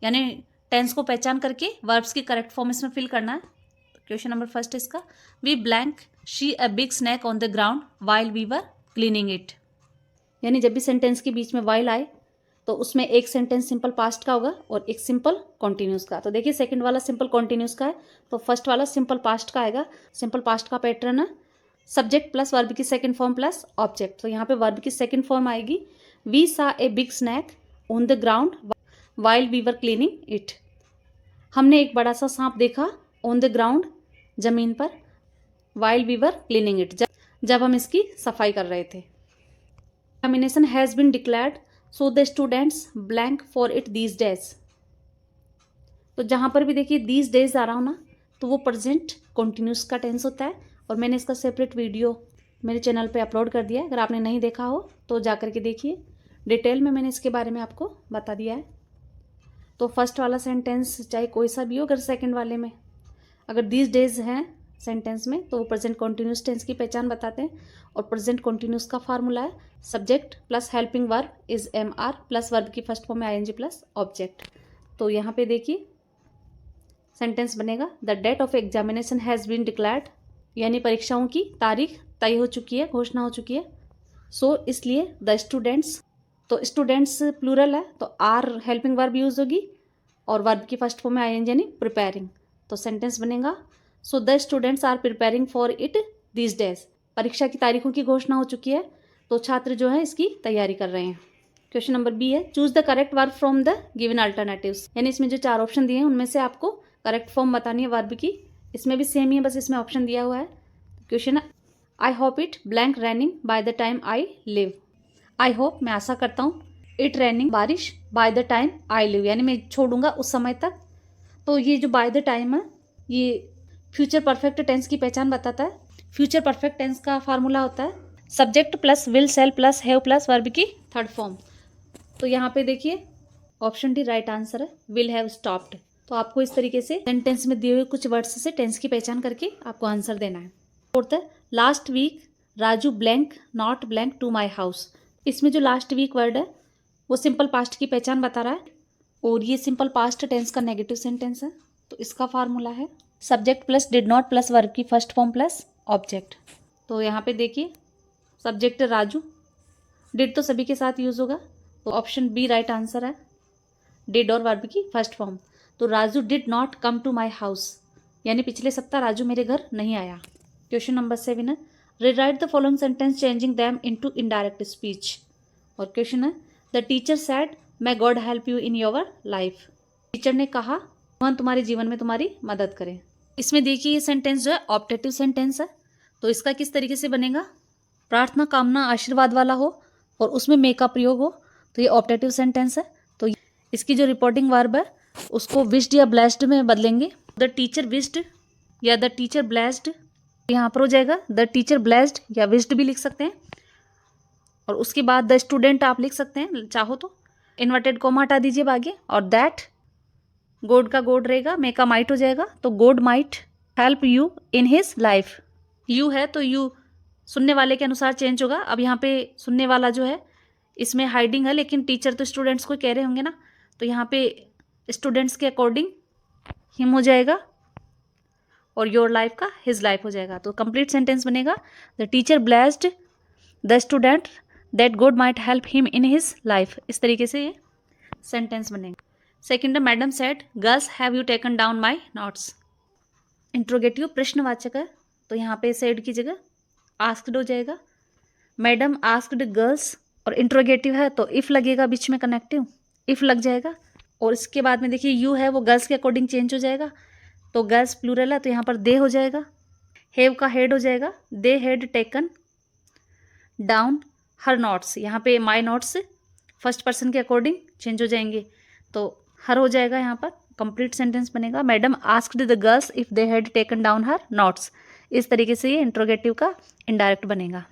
यानी टेंस को पहचान करके वर्ब्स की करेक्ट फॉर्म इसमें फिल करना है। क्वेश्चन नंबर फर्स्ट है इसका, we blank she a big snake on the ground while we were cleaning it, यानी जब भी सेंटेंस के बीच में वाइल आए तो उसमें एक सेंटेंस सिंपल पास्ट का होगा और एक सिंपल कॉन्टिन्यूस का। तो देखिए सेकंड वाला सिंपल कॉन्टिन्यूस का है, तो फर्स्ट वाला सिंपल पास्ट का आएगा। सिंपल पास्ट का पैटर्न है सब्जेक्ट प्लस वर्ब की सेकंड फॉर्म प्लस ऑब्जेक्ट। तो यहाँ पे वर्ब की सेकंड फॉर्म आएगी, we saw a big snake on the ground while we were cleaning it, हमने एक बड़ा सा सांप देखा ऑन द ग्राउंड, जमीन पर, while we were cleaning it, जब हम इसकी सफाई कर रहे थे। Examination has been declared so the students blank for it these days. तो जहाँ पर भी देखिए दीज डेज आ रहा हो ना, तो वो प्रेजेंट कॉन्टिन्यूस का टेंस होता है। और मैंने इसका सेपरेट वीडियो मेरे चैनल पे अपलोड कर दिया है, अगर आपने नहीं देखा हो तो जा कर के देखिए, डिटेल में मैंने इसके बारे में आपको बता दिया है। तो फर्स्ट वाला सेंटेंस चाहे कोई सा भी हो, अगर सेकंड वाले में अगर दीज डेज हैं सेंटेंस में, तो वो प्रेजेंट कॉन्टिन्यूस टेंस की पहचान बताते हैं। और प्रेजेंट कॉन्टिन्यूस का फार्मूला है subject plus helping verb is MR plus verb की फर्स्ट फॉर्म में ING प्लस ऑब्जेक्ट। तो यहाँ पे देखिए सेंटेंस बनेगा, the date of examination has been declared, यानी परीक्षाओं की तारीख तय हो चुकी है, घोषणा हो चुकी है। सो इसलिए द स्टूडेंट्स, तो स्टूडेंट्स प्लूरल है तो आर हेल्पिंग वर्ब यूज होगी और वर्ब की फर्स्ट फॉर्म में ING यानी प्रिपेयरिंग। तो सेंटेंस बनेगा, so the students are preparing for it these days, परीक्षा की तारीखों की घोषणा हो चुकी है तो छात्र जो है इसकी तैयारी कर रहे हैं। क्वेश्चन नंबर बी है, choose the correct verb from the given alternatives, यानी इसमें जो 4 ऑप्शन दिए हैं उनमें से आपको करेक्ट फॉर्म बतानी है वर्ब की। इसमें भी सेम ही है, बस इसमें ऑप्शन दिया हुआ है। क्वेश्चन है, I hope it blank raining by the time I leave, I hope मैं आशा करता हूँ, इट रैनिंग बारिश, by the time I leave यानी मैं छोड़ूंगा उस समय तक। तो ये जो बाय द टाइम है ये फ्यूचर परफेक्ट टेंस की पहचान बताता है। फ्यूचर परफेक्ट टेंस का फार्मूला होता है subject plus will shall plus have plus verb की थर्ड फॉर्म। तो यहाँ पे देखिए ऑप्शन डी राइट आंसर है, विल हैव स्टॉप्ड। तो आपको इस तरीके से सेंटेंस में दिए हुए कुछ वर्ड्स से टेंस की पहचान करके आपको आंसर देना है। फोर्थ है, last week Raju blank not blank to my house. इसमें जो लास्ट वीक वर्ड है वो सिंपल पास्ट की पहचान बता रहा है और ये सिंपल पास्ट टेंस का नेगेटिव सेंटेंस है। तो इसका फार्मूला है subject plus did not plus verb की फर्स्ट फॉर्म प्लस ऑब्जेक्ट। तो यहाँ पे देखिए सब्जेक्ट राजू, डिड तो सभी के साथ यूज होगा तो ऑप्शन बी राइट आंसर है, डिड और वर्ब की फर्स्ट फॉर्म। तो Raju did not come to my house, यानी पिछले सप्ताह राजू मेरे घर नहीं आया। क्वेश्चन नंबर 7 है, rewrite the following sentence changing them into indirect speech. और क्वेश्चन है, the teacher sad may God help you in your life, teacher ने कहा भगवान तुम्हारे जीवन में तुम्हारी मदद करें। इसमें देखिए ये सेंटेंस जो है ऑप्टेटिव सेंटेंस है, तो इसका किस तरीके से बनेगा, प्रार्थना कामना आशीर्वाद वाला हो और उसमें मे का प्रयोग हो, तो ये ऑप्टेटिव सेंटेंस है। तो इसकी जो रिपोर्टिंग वर्ब है उसको विश्ड या ब्लेस्ड में बदलेंगे, द टीचर विश्ड या द टीचर ब्लेस्ड, यहाँ पर हो जाएगा द टीचर ब्लेस्ड या विश्ड भी लिख सकते हैं। और उसके बाद द स्टूडेंट आप लिख सकते हैं चाहो तो, इन्वर्टेड कॉमा हटा दीजिए आगे, और दैट गॉड का गॉड रहेगा, मे का माइट हो जाएगा, तो God might help you in his life. You है तो यू सुनने वाले के अनुसार चेंज होगा। अब यहाँ पे सुनने वाला जो है इसमें हाइडिंग है, लेकिन टीचर तो स्टूडेंट्स को कह रहे होंगे ना, तो यहाँ पे स्टूडेंट्स के अकॉर्डिंग हिम हो जाएगा और योर लाइफ का हिज लाइफ हो जाएगा। तो कंप्लीट सेंटेंस बनेगा, the teacher blessed the student that God might help him in his life. इस तरीके से ये सेंटेंस बनेगा। सेकेंड है, madam said girls have you taken down my notes. Interrogative प्रश्नवाचक है, तो यहाँ पे सेड की जगह आस्क्ड हो जाएगा। मैडम आस्क्ड गर्ल्स, और इंट्रोगेटिव है तो इफ़ लगेगा बीच में, कनेक्टिव इफ़ लग जाएगा। और इसके बाद में देखिए यू है वो गर्ल्स के अकॉर्डिंग चेंज हो जाएगा, तो गर्ल्स प्लूरल है तो यहाँ पर दे हो जाएगा। हैव का हेड हो जाएगा, they had taken down her notes, यहाँ पे माई नोट्स फर्स्ट पर्सन के अकॉर्डिंग चेंज हो जाएंगे, तो हर हो जाएगा यहाँ पर। कंप्लीट सेंटेंस बनेगा, madam asked the girls if they had taken down her notes. इस तरीके से ये इंट्रोगेटिव का इनडायरेक्ट बनेगा।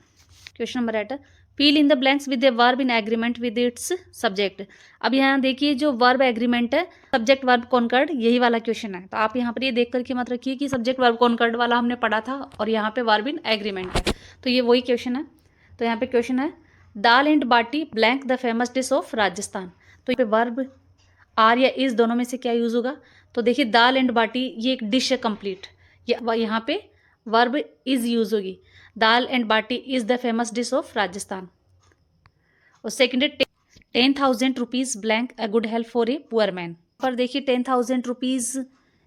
Question number 8, fill in the blanks with a verb in agreement with its subject. अब यहाँ देखिए जो वर्ब एग्रीमेंट है, सब्जेक्ट वर्ब कॉनकर्ड, यही वाला क्वेश्चन है। तो आप यहाँ पर ये देख करके मत रखिए कि सब्जेक्ट वर्ब कॉनकर्ड वाला हमने पढ़ा था और यहाँ पे वर्ब इन एग्रीमेंट है, तो ये वही क्वेश्चन है। तो यहाँ पे क्वेश्चन है dal and bati blank the famous dish of Rajasthan. तो यहाँ पे वर्ब आर या इस दोनों में से क्या यूज़ होगा? तो देखिए दाल एंड बाटी ये एक डिश है कंप्लीट, यहाँ पे वर्ब इज यूज होगी। Dal and bati is the famous dish of Rajasthan. और सेकेंड है 10,000 rupees blank a good help for a poor man. पर देखिए 10,000 रुपीज़,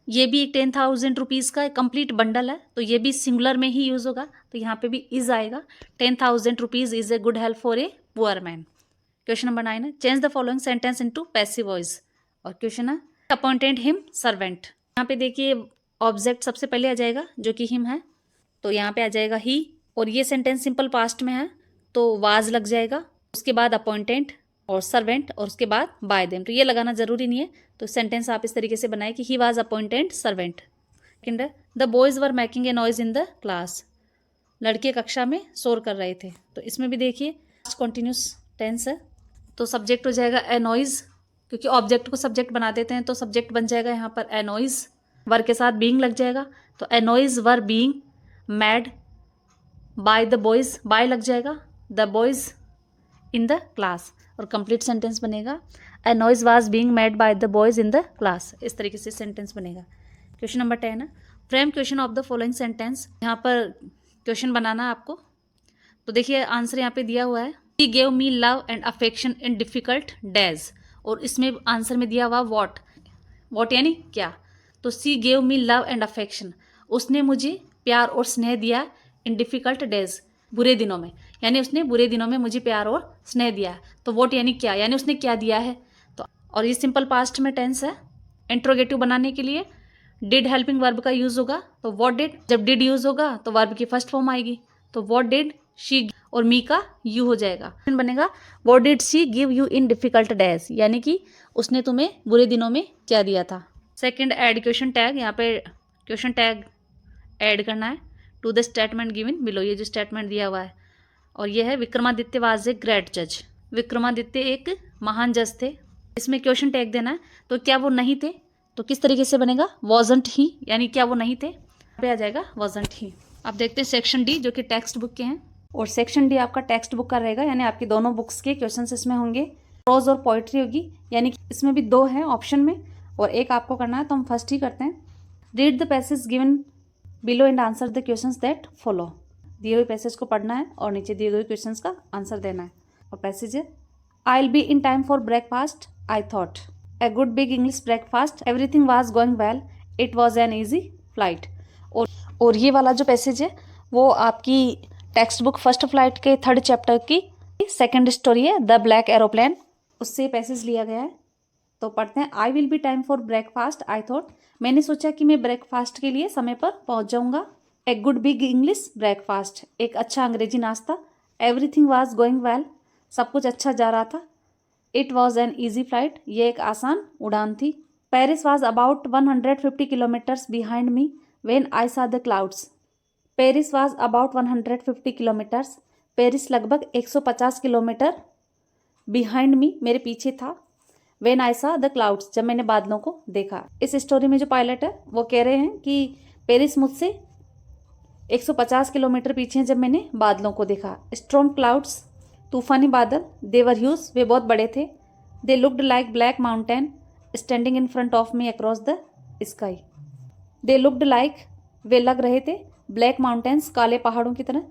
ये भी एक 10,000 रुपीज़ का कंप्लीट बंडल है, तो ये भी सिंगुलर में ही यूज़ होगा, तो यहाँ पे भी इज आएगा। 10,000 rupees is a good help for a poor man. Question number 9 है change the following sentence into passive voice. और क्वेश्चन है अपॉइंटेड हिम सर्वेंट। यहाँ पे देखिए ऑब्जेक्ट सबसे पहले आ जाएगा जो कि हिम है, तो यहाँ पे आ जाएगा ही, और ये सेंटेंस सिंपल पास्ट में है तो वाज लग जाएगा, उसके बाद अपॉइंटेड और सर्वेंट और उसके बाद बाय देम। तो ये लगाना जरूरी नहीं है, तो सेंटेंस आप इस तरीके से बनाए कि he was appointed servant. Second है the boys were making a noise in the class. लड़के कक्षा में शोर कर रहे थे, तो इसमें भी देखिए कॉन्टिन्यूस टेंस है, तो सब्जेक्ट हो जाएगा ए नॉइज, क्योंकि ऑब्जेक्ट को सब्जेक्ट बना देते हैं तो सब्जेक्ट बन जाएगा यहाँ पर ए नॉइज, वर के साथ बीइंग लग जाएगा, तो a noise were being made by the boys, by लग जाएगा the boys in the class, और कंप्लीट सेंटेंस बनेगा a noise was being made by the boys in the class. इस तरीके से सेंटेंस बनेगा। क्वेश्चन नंबर 10 है frame question of the following sentence. यहाँ पर क्वेश्चन बनाना है आपको, तो देखिए आंसर यहाँ पे दिया हुआ है he gave me love and affection in difficult days, और इसमें आंसर में दिया हुआ वॉट यानी क्या, तो सी gave me love and affection, उसने मुझे प्यार और स्नेह दिया इन डिफिकल्ट डेज, बुरे दिनों में, यानी उसने बुरे दिनों में मुझे प्यार और स्नेह दिया है। तो वॉट यानी क्या, यानी उसने क्या दिया है। तो और ये सिंपल पास्ट में टेंस है। इंट्रोगेटिव बनाने के लिए डिड हेल्पिंग वर्ब का यूज होगा, तो वॉट डिड, जब डिड यूज होगा तो वर्ब की फर्स्ट फॉर्म आएगी, तो वॉट डिड शी, और मी का यू हो जाएगा, बनेगा what did she give you in difficult days, यानी कि उसने तुम्हें बुरे दिनों में क्या दिया था। सेकेंड ऐड क्वेश्चन टैग, यहाँ पे क्वेश्चन टैग ऐड करना है to the statement given below, ये जो स्टेटमेंट दिया हुआ है, और ये है विक्रमादित्य वाज ए ग्रेट जज। विक्रमादित्य एक महान जज थे, इसमें क्वेश्चन टैग देना है, तो क्या वो नहीं थे, तो किस तरीके से बनेगा वॉजंट ही, यानी क्या वो नहीं थे, पे आ जाएगा वॉजंट ही। अब देखते हैं सेक्शन डी जो कि टेक्स्ट बुक के हैं, और सेक्शन डी आपका टेक्स्ट बुक का रहेगा, यानी आपकी दोनों बुक्स के क्वेश्चंस इसमें होंगे। प्रोज और पोइट्री होगी, यानी कि इसमें भी 2 हैं ऑप्शन में और एक आपको करना है, तो हम फर्स्ट ही करते हैं। Read the passage given below and answer the questions that follow. दिए हुए पैसेज को पढ़ना है और नीचे दिए हुए क्वेश्चंस का आंसर देना है। और पैसेज है I will be in time for breakfast I thought a good big English breakfast everything was going well it was an easy flight. और ये वाला जो पैसेज है वो आपकी टेक्स्ट बुक फर्स्ट फ्लाइट के 3rd चैप्टर की सेकेंड स्टोरी है द ब्लैक एरोप्लेन, उससे पैसेज लिया गया है। तो पढ़ते हैं I will be time for breakfast I thought, मैंने सोचा कि मैं ब्रेकफास्ट के लिए समय पर पहुंच जाऊंगा। ए गुड बिग इंग्लिश ब्रेकफास्ट, एक अच्छा अंग्रेजी नाश्ता। एवरीथिंग वाज गोइंग वेल, सब कुछ अच्छा जा रहा था। It was an easy flight, ये एक आसान उड़ान थी। Paris was about 150 kilometres behind me when I saw the clouds. Paris was about 150 kilometres, Paris लगभग 150 किलोमीटर बिहाइंड मी, मेरे पीछे था। When I saw the clouds, जब मैंने बादलों को देखा। इस स्टोरी में जो पायलट है वो कह रहे हैं कि पेरिस मुझसे 150 किलोमीटर पीछे जब मैंने बादलों को देखा। स्ट्रॉन्ग क्लाउड्स, तूफानी बादल। दे वर ह्यूज, वे बहुत बड़े थे। They looked like black mountain standing in front of me across the sky. They looked like, वे लग रहे थे, ब्लैक माउंटेन्स, काले पहाड़ों की तरह,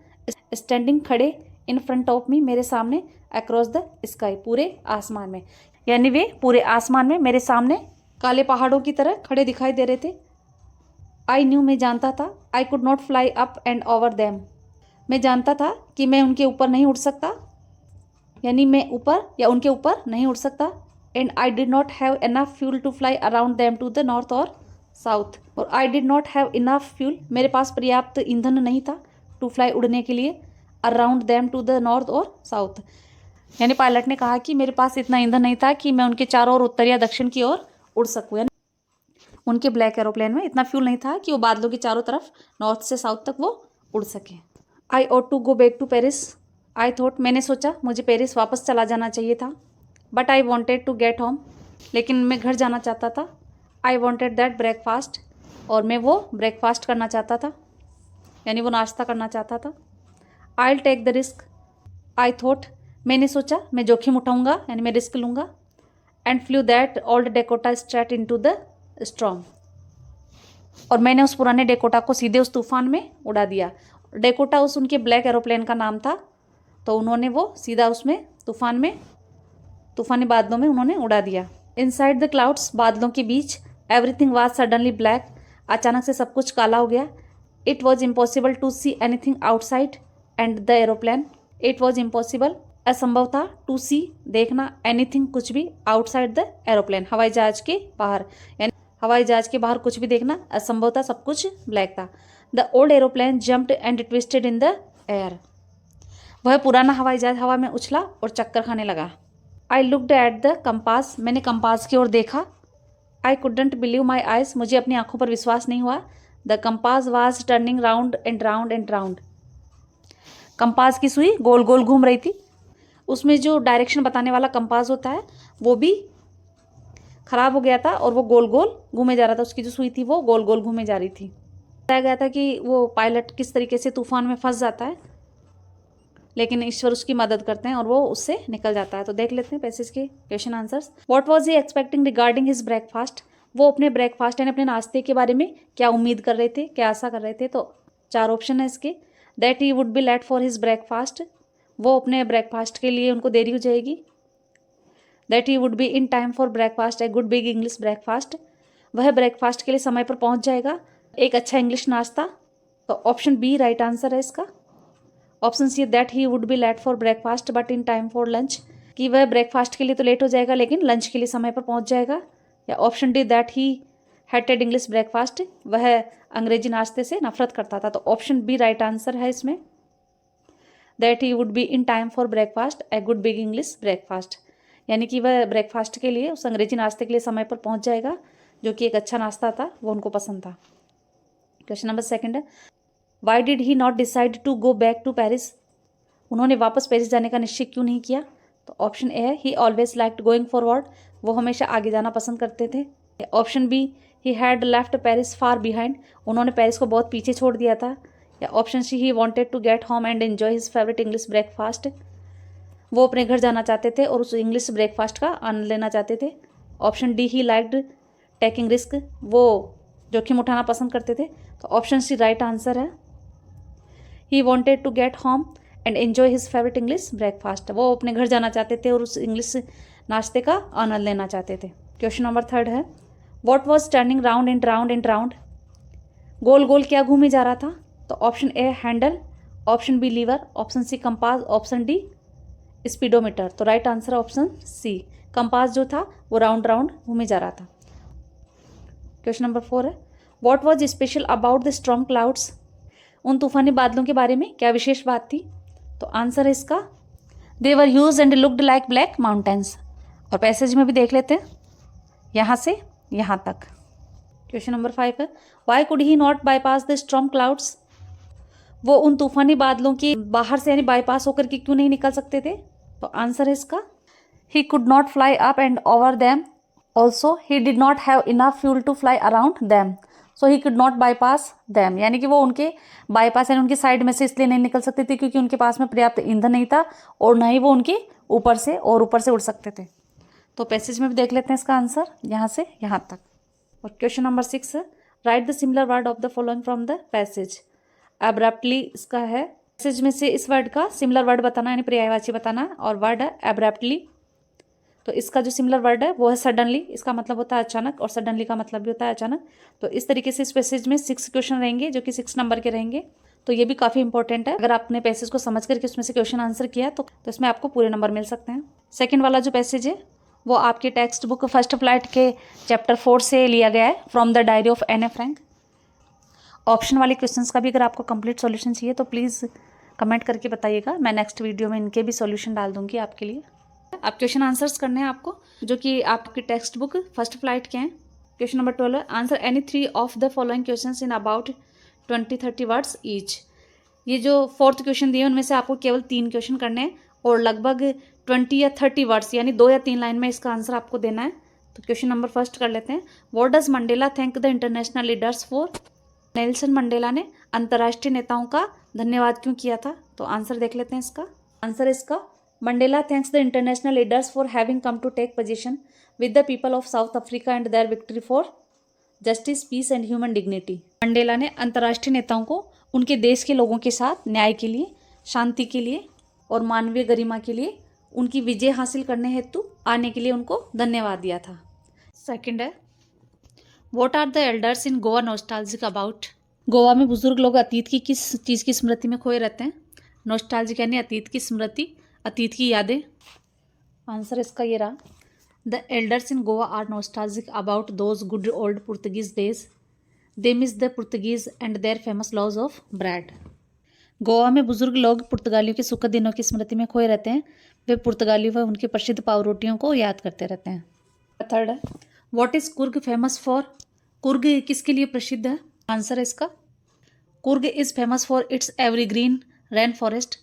स्टैंडिंग, खड़े, इन फ्रंट ऑफ मी, मेरे सामने, अक्रॉस द स्काई, पूरे आसमान में, यानी वे पूरे आसमान में मेरे सामने काले पहाड़ों की तरह खड़े दिखाई दे रहे थे। आई न्यू, मैं जानता था। I could not fly up and over them, मैं जानता था कि मैं उनके ऊपर नहीं उड़ सकता, यानी मैं ऊपर या उनके ऊपर नहीं उड़ सकता। And I did not have enough fuel to fly around them to the north और साउथ, और I did not have enough fuel, मेरे पास पर्याप्त ईंधन नहीं था, टू फ्लाई, उड़ने के लिए, around them to the north और साउथ, यानी पायलट ने कहा कि मेरे पास इतना ईंधन नहीं था कि मैं उनके चारों ओर उत्तर या दक्षिण की ओर उड़ सकूँ। यानी उनके ब्लैक एरोप्लेन में इतना फ्यूल नहीं था कि वो बादलों के चारों तरफ नॉर्थ से साउथ तक वो उड़ सके। I ought to go back to Paris. I thought, मैंने सोचा मुझे पेरिस वापस चला जाना चाहिए था। But I wanted to get home, लेकिन मैं घर जाना चाहता था। आई वॉन्टेड दैट ब्रेकफास्ट, और मैं वो ब्रेकफास्ट करना चाहता था, यानी वो नाश्ता करना चाहता था। I will take the risk. I thought, मैंने सोचा मैं जोखिम उठाऊंगा, यानी मैं रिस्क लूँगा। And flew that old Dakota straight into the storm, और मैंने उस पुराने डेकोटा को सीधे उस तूफान में उड़ा दिया। डेकोटा उस उनके ब्लैक एरोप्लेन का नाम था, तो उन्होंने वो सीधा उसमें तूफान में, तूफानी बादलों में उन्होंने उड़ा दिया। इनसाइड द क्लाउड्स, बादलों के बीच, एवरीथिंग वाज सडनली ब्लैक, अचानक से सब कुछ काला हो गया। It was impossible to see anything outside and the aeroplane. It was impossible, असंभव था, टू सी, देखना, एनीथिंग, कुछ भी, आउटसाइड द एरोप्लेन, हवाई जहाज के बाहर, यानी हवाई जहाज के बाहर कुछ भी देखना असंभव था, सब कुछ ब्लैक था। The old aeroplane jumped and twisted in the air. वह पुराना हवाई जहाज हवा में उछला और चक्कर खाने लगा। I looked at the compass, मैंने कंपास की ओर देखा। I couldn't believe my eyes, मुझे अपनी आंखों पर विश्वास नहीं हुआ। The compass was turning round and round and round. Compass की सुई गोल गोल घूम रही थी। उसमें जो डायरेक्शन बताने वाला कंपास होता है वो भी खराब हो गया था और वो गोल गोल घूमे जा रहा था। उसकी जो सुई थी वो गोल गोल घूमे जा रही थी। बताया गया था कि वो पायलट किस तरीके से तूफान में फंस जाता है, लेकिन ईश्वर उसकी मदद करते हैं और वो उससे निकल जाता है। तो देख लेते हैं पैसेज के question answers. What was he expecting regarding his breakfast, वो अपने ब्रेकफास्ट यानी अपने नाश्ते के बारे में क्या उम्मीद कर रहे थे, क्या आशा कर रहे थे। तो 4 ऑप्शन है इसके। That he would be late for his breakfast, वो अपने ब्रेकफास्ट के लिए उनको देरी हो जाएगी। That he would be in time for breakfast, a good big English breakfast, वह ब्रेकफास्ट के लिए समय पर पहुंच जाएगा, एक अच्छा इंग्लिश नाश्ता। तो ऑप्शन बी राइट आंसर है इसका। Option C that he would be late for breakfast but in time for lunch, कि वह ब्रेकफास्ट के लिए तो लेट हो जाएगा लेकिन लंच के लिए समय पर पहुंच जाएगा। या option D that he hatted English breakfast, वह अंग्रेजी नाश्ते से नफरत करता था। तो ऑप्शन बी राइट आंसर है इसमें। That he would be in time for breakfast, a good big English breakfast, यानी कि वह ब्रेकफास्ट के लिए, उस अंग्रेजी नाश्ते के लिए समय पर पहुंच जाएगा, जो कि एक अच्छा नाश्ता था, वो उनको पसंद था। क्वेश्चन नंबर 2 है, why did he not decide to go back to Paris, उन्होंने वापस पेरिस जाने का निश्चय क्यों नहीं किया। तो ऑप्शन ए है, he always liked going forward, वो हमेशा आगे जाना पसंद करते थे। Option B, he had left Paris far behind, उन्होंने पेरिस को बहुत पीछे छोड़ दिया था। या option C, he wanted to get home and enjoy his favourite English breakfast, वो अपने घर जाना चाहते थे और उस इंग्लिश ब्रेकफास्ट का आनंद लेना चाहते थे। Option D, he liked taking risk, वो जोखिम उठाना पसंद करते थे। तो ऑप्शन सी राइट आंसर है। He wanted to get home and enjoy his favourite English breakfast, वो अपने घर जाना चाहते थे और उस इंग्लिश नाश्ते का आनंद लेना चाहते थे। क्वेश्चन नंबर 3 है, what was turning round and round and round, गोल गोल क्या घूमे जा रहा था। तो option A handle, option B lever, option C compass, option D speedometer. तो right answer option C, compass जो था वो राउंड राउंड घूमे जा रहा था। क्वेश्चन नंबर 4 है, what was special about the storm clouds, उन तूफानी बादलों के बारे में क्या विशेष बात थी। तो आंसर है इसका, they were huge and looked like black mountains. और पैसेज में भी देख लेते हैं, यहाँ से यहाँ तक। क्वेश्चन नंबर 5 है, Y could he not bypass the storm clouds, वो उन तूफानी बादलों के बाहर से यानी बाईपास होकर के क्यों नहीं निकल सकते थे। तो आंसर है इसका, he could not fly up and over them, also he did not have enough fuel to fly around them, so he could not bypass them, यानी कि वो उनके बाईपास यानी उनकी साइड में से इसलिए नहीं निकल सकते थे क्योंकि उनके पास में पर्याप्त ईंधन नहीं था और ना ही वो उनके ऊपर से उड़ सकते थे। तो पैसेज में भी देख लेते हैं इसका आंसर, यहाँ से यहाँ तक। और question number 6, right the similar word of the following from the passage. Abruptly इसका है, पैसेज में से इस वर्ड का सिमिलर वर्ड बताना यानी पर्यायवाची बताना, और वर्ड है एब्रप्टली। तो इसका जो सिमिलर वर्ड है वो है सडनली, इसका मतलब होता है अचानक, और सडनली का मतलब भी होता है अचानक। तो इस तरीके से इस पैसेज में 6 क्वेश्चन रहेंगे जो कि 6 नंबर के रहेंगे। तो ये भी काफ़ी इंपॉर्टेंट है, अगर आपने पैसेज को समझ करके उसमें से क्वेश्चन आंसर किया तो इसमें आपको पूरे नंबर मिल सकते हैं। सेकेंड वाला जो पैसेज है वो आपके टेक्स्ट बुक फर्स्ट फ्लाइट के चैप्टर 4 से लिया गया है, from the diary of Anne a Frank. Option वाले क्वेश्चंस का भी अगर आपको कंप्लीट सॉल्यूशन चाहिए तो प्लीज़ कमेंट करके बताइएगा, मैं नेक्स्ट वीडियो में इनके भी सॉल्यूशन डाल दूंगी आपके लिए। अब क्वेश्चन आंसर्स करने हैं आपको, जो कि आपकी टेक्स्ट बुक फर्स्ट फ्लाइट के हैं। Question number 12, answer any 3 of the following questions in about 20-30 words each. ये जो फोर्थ क्वेश्चन दिए उनमें से आपको केवल 3 क्वेश्चन करने हैं और लगभग 20 या 30 वर्ड्स यानी 2 या 3 लाइन में इसका आंसर आपको देना है। तो क्वेश्चन नंबर फर्स्ट कर लेते हैं। What does Mandela thank the international leaders for. Nelson Mandela ने अंतर्राष्ट्रीय नेताओं का धन्यवाद क्यों किया था? तो आंसर देख लेते हैं इसका। आंसर इसका, Mandela thanks the international leaders for having come to take position with the people of South Africa and their victory for justice, peace and human dignity. Mandela ने अंतर्राष्ट्रीय नेताओं को उनके देश के लोगों के साथ न्याय के लिए, शांति के लिए और मानवीय गरिमा के लिए उनकी विजय हासिल करने हेतु आने के लिए उनको धन्यवाद दिया था। सेकंड है, what are the elders in Goa nostalgic about. Goa में बुजुर्ग लोग अतीत की किस चीज़ की स्मृति में खोए रहते हैं? नॉस्टैल्जिक यानी अतीत की स्मृति, अतीत की यादें। आंसर इसका ये रहा, the elders in Goa are nostalgic about those good old Portuguese days, they miss the Portuguese and their famous loaves of bread. Goa में बुजुर्ग लोग पुर्तगालियों के सुखद दिनों की स्मृति में खोए रहते हैं, वे पुर्तगालियों व उनके प्रसिद्ध पावरोटियों को याद करते रहते हैं। थर्ड है, what is Coorg famous for. Coorg किसके लिए प्रसिद्ध है? आंसर है इसका, Coorg is famous for its evergreen rain forest,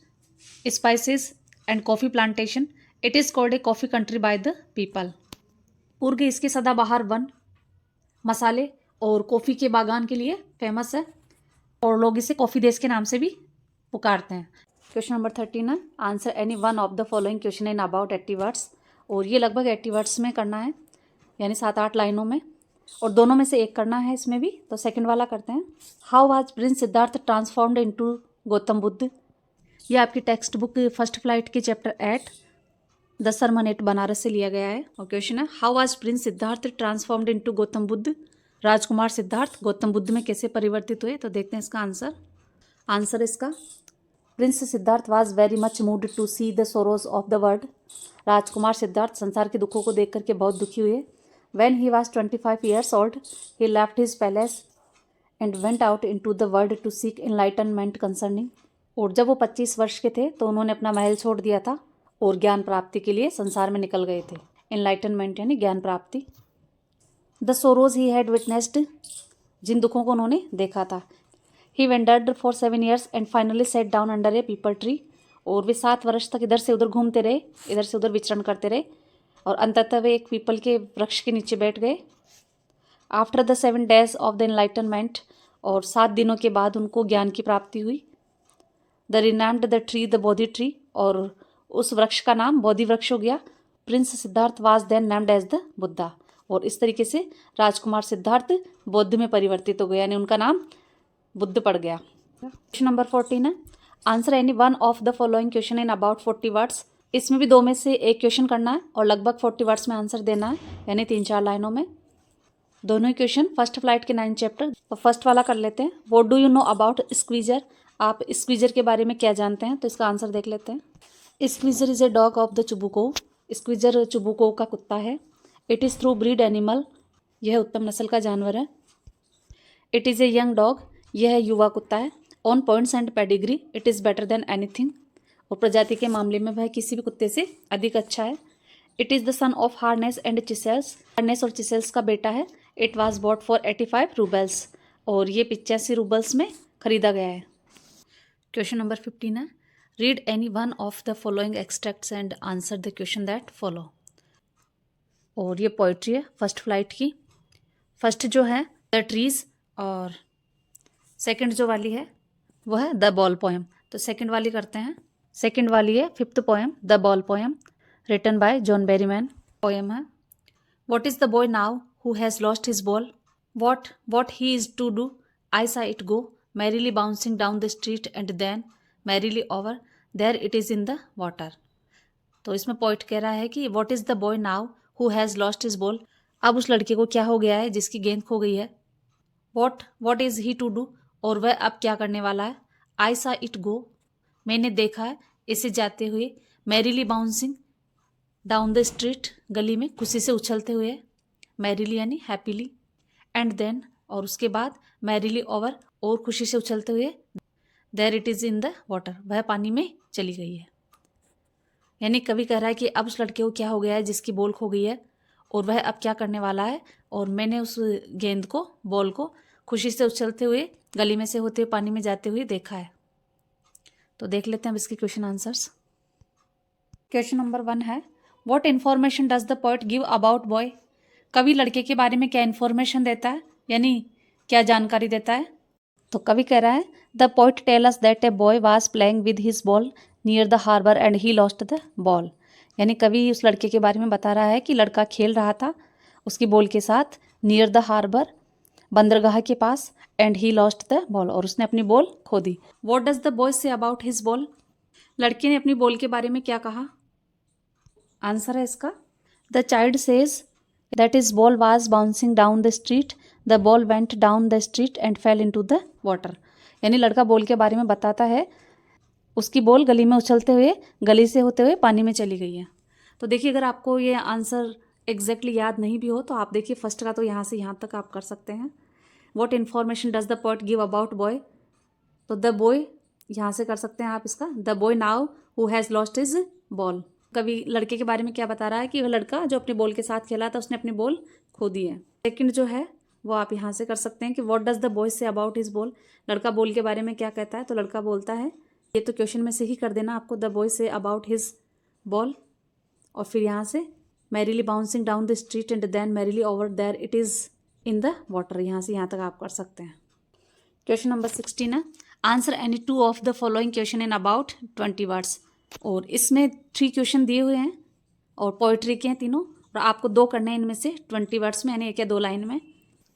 spices and coffee plantation. It is called a coffee country by the people. Coorg इसके सदाबहार वन, मसाले और कॉफ़ी के बागान के लिए फेमस है और लोग इसे कॉफ़ी देश के नाम से भी पुकारते हैं। क्वेश्चन नंबर 13 है, answer any one of the following question in about 80 words. और ये लगभग 80 वर्ड्स में करना है, यानी 7-8 लाइनों में, और दोनों में से एक करना है इसमें भी। तो सेकंड वाला करते हैं। How was prince Siddhartha transformed into Gautam Buddha. ये आपकी टेक्स्ट बुक फर्स्ट फ्लाइट के chapter 8 the sermon at Benares से लिया गया है। और क्वेश्चन है, how was prince Siddhartha transformed into Gautam Buddha. राजकुमार सिद्धार्थ गौतम बुद्ध में कैसे परिवर्तित हुए? तो देखते हैं इसका आंसर। आंसर इसका, prince Siddhartha was very much moved to see the sorrows of the world. राजकुमार सिद्धार्थ संसार के दुखों को देख करके बहुत दुखी हुए। When he was 25 years old, he left his palace and went out into the world to seek enlightenment concerning। और जब वो 25 वर्ष के थे तो उन्होंने अपना महल छोड़ दिया था और ज्ञान प्राप्ति के लिए संसार में निकल गए थे। एनलाइटनमेंट यानी ज्ञान प्राप्ति। The sorrows he had witnessed, जिन दुखों को उन्होंने देखा था। He wandered for 7 years and finally sat down under a peepal tree. और वे 7 वर्ष तक इधर से उधर घूमते रहे, इधर से उधर विचरण करते रहे और अंततः वे एक पीपल के वृक्ष के नीचे बैठ गए। After the 7 days of the enlightenment, और 7 दिनों के बाद उनको ज्ञान की प्राप्ति हुई। The renamed the tree the Bodhi tree, और उस वृक्ष का नाम बोधि वृक्ष हो गया। Prince Siddhartha was then named as the Buddha, और इस तरीके से राजकुमार सिद्धार्थ बौद्ध में परिवर्तित हो गया, यानी उनका नाम बुद्ध पड़ गया। क्वेश्चन नंबर 14 है, answer any one of the following question in about 40 words. इसमें भी 2 में से एक क्वेश्चन करना है और लगभग 40 वर्ड्स में आंसर देना है, यानी 3-4 लाइनों में। दोनों ही क्वेश्चन फर्स्ट फ्लाइट के 9 चैप्टर। तो फर्स्ट वाला कर लेते हैं। What do you know about squeezer. आप स्क्वीजर के बारे में क्या जानते हैं? तो इसका आंसर देख लेते हैं। Squeezer is a dog of the चुबुको। Squeezer चुबुको का कुत्ता है। It is through breed animal, यह उत्तम नस्ल का जानवर है। It is a young dog, यह युवा कुत्ता है। On points and pedigree, it is better than anything, और प्रजाति के मामले में वह किसी भी कुत्ते से अधिक अच्छा है। It is the son of harness and chisels, harness और चिसेल्स का बेटा है। It was bought for 85 roubles, और ये 85 रूबल्स में खरीदा गया है। क्वेश्चन नंबर 15 है, read any one of the following extracts and answer the question that follow. और ये पोइट्री है फर्स्ट फ्लाइट की। फर्स्ट जो है द ट्रीज, और सेकंड जो वाली है वो है द बॉल पोएम। तो सेकंड वाली करते हैं। सेकंड वाली है 5th poem the ball poem, written by John Berryman. Poem है, what is the boy now who has lost his ball, what he is to do, I saw it go merrily bouncing down the street and then merrily over there it is in the water। तो इसमें point कह रहा है कि what is the boy now who has lost his ball, अब उस लड़के को क्या हो गया है जिसकी गेंद खो गई है। What is he to do, और वह अब क्या करने वाला है। आई सा इट गो, मैंने देखा है इसे जाते हुए। Merrily bouncing down the street, गली में खुशी से उछलते हुए। मैरीली यानी हैप्पीली, एंड देन और उसके बाद मैरीली ओवर, और खुशी से उछलते हुए। There it is in the water, वह पानी में चली गई है। यानी कवि कह रहा है कि अब उस लड़के को क्या हो गया है जिसकी बॉल खो गई है और वह अब क्या करने वाला है, और मैंने उस गेंद को, बॉल को खुशी से उछलते हुए गली में से होते हुए पानी में जाते हुए देखा है। तो देख लेते हैं अब इसके क्वेश्चन आंसर्स। क्वेश्चन नंबर 1 है, what information does the poet give about boy. कवि लड़के के बारे में क्या इन्फॉर्मेशन देता है, यानी क्या जानकारी देता है। तो कवि कह रहा है, the poet tell us that a boy was playing with his ball near the harbour and he lost the ball. यानी कवि उस लड़के के बारे में बता रहा है कि लड़का खेल रहा था उसकी बॉल के साथ नियर द हार्बर, बंदरगाह के पास, and he lost the ball, और उसने अपनी बॉल खो दी। What does the boy say about his ball. लड़के ने अपनी बॉल के बारे में क्या कहा। आंसर है इसका, the child says that his ball was bouncing down the street, the ball went down the street and fail into the water. यानी लड़का बॉल के बारे में बताता है उसकी बॉल गली में उछलते हुए गली से होते हुए पानी में चली गई है। तो देखिए, अगर आपको ये आंसर एग्जैक्टली याद नहीं भी हो तो आप देखिए फर्स्ट का तो यहाँ से यहाँ तक आप कर सकते हैं। What information does the poet give about boy, तो द बॉय यहाँ से कर सकते हैं आप इसका, the boy now who has lost his ball. कभी लड़के के बारे में क्या बता रहा है कि वह लड़का जो अपने बॉल के साथ खेला था उसने अपनी बॉल खो दी है। सेकंड जो है वो आप यहाँ से कर सकते हैं कि what does the boy say about his ball. लड़का बॉल के बारे में क्या कहता है, तो लड़का बोलता है, ये तो क्वेश्चन में से ही कर देना आपको, the boy say about his ball, और फिर यहाँ से merrily bouncing down the street and then merrily over there it is in the water. यहाँ से यहाँ तक आप कर सकते हैं। क्वेश्चन नंबर 16 है, answer any 2 of the following question in about 20 words. और इसमें 3 क्वेश्चन दिए हुए हैं और पोइट्री के हैं तीनों, और आपको 2 करने हैं इनमें से 20 वर्ड्स में, यानी 1 या 2 लाइन में।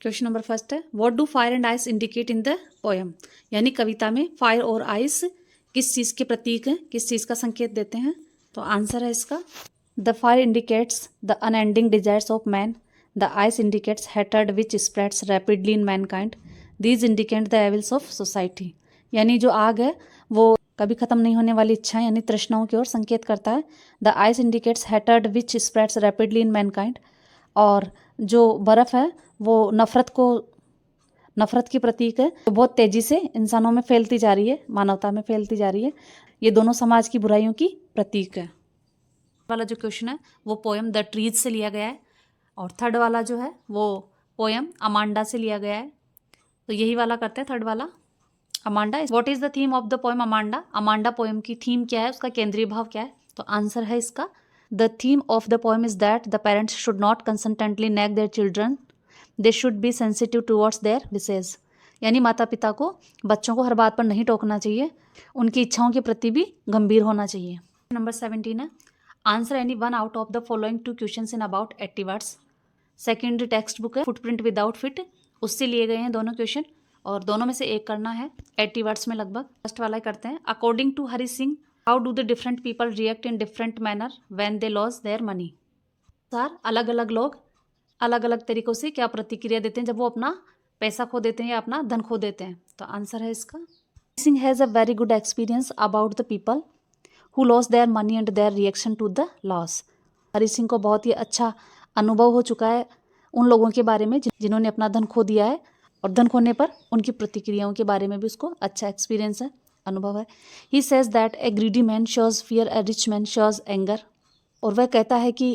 क्वेश्चन नंबर फर्स्ट है, what do fire and ice indicate in the poem. यानी कविता में फायर और आइस किस चीज़ के प्रतीक हैं, किस चीज़ का संकेत देते हैं। तो आंसर है इसका, the fire indicates the unending desires of man, the ice indicates hatred which spreads rapidly in mankind, these indicate the evils of society. यानी जो आग है वो कभी खत्म नहीं होने वाली इच्छाएं यानी तृष्णाओं की ओर संकेत करता है। The ice indicates hatred which spreads rapidly in mankind, और जो बर्फ़ है वो नफ़रत की प्रतीक है, तो बहुत तेज़ी से इंसानों में फैलती जा रही है, मानवता में फैलती जा रही है। ये दोनों समाज की बुराइयों की प्रतीक है। वाला जो क्वेश्चन है वो पोएम द ट्रीज से लिया गया है, और थर्ड वाला जो है वो पोएम अमांडा से लिया गया है। तो यही वाला करते हैं, थर्ड वाला Amanda. What is the theme of the poem Amanda. Amanda poem की थीम क्या है, उसका केंद्रीय भाव क्या है। तो आंसर है इसका, the theme of the poem is that the parents should not consistently nag their children, they should be sensitive towards their wishes. यानी माता पिता को बच्चों को हर बात पर नहीं टोकना चाहिए, उनकी इच्छाओं के प्रति भी गंभीर होना चाहिए। नंबर 17 है, answer any 1 out of the following 2 questions in about 80 words. Second text book है फुटप्रिंट विदाउट फिट, उससे लिए गए हैं दोनों क्वेश्चन, और दोनों में से एक करना है 80 वर्ड्स में लगभग। फर्स्ट वाला करते हैं, according to Hari Singh how do the different people react in different manner when they loss their money. Sir अलग अलग लोग अलग अलग तरीक़ों से क्या प्रतिक्रिया देते हैं जब वो अपना पैसा खो देते हैं या अपना धन खो देते हैं। तो आंसर है इसका, Singh has a very good experience about the people who loss their money and their reaction to the loss. Hari Singh को बहुत ही अच्छा अनुभव हो चुका है उन लोगों के बारे में जिन्होंने अपना धन खो दिया है, और धन खोने पर उनकी प्रतिक्रियाओं के बारे में भी उसको अच्छा एक्सपीरियंस है, अनुभव है। He says that A greedy man shows fear, A rich man shows anger. और वह कहता है कि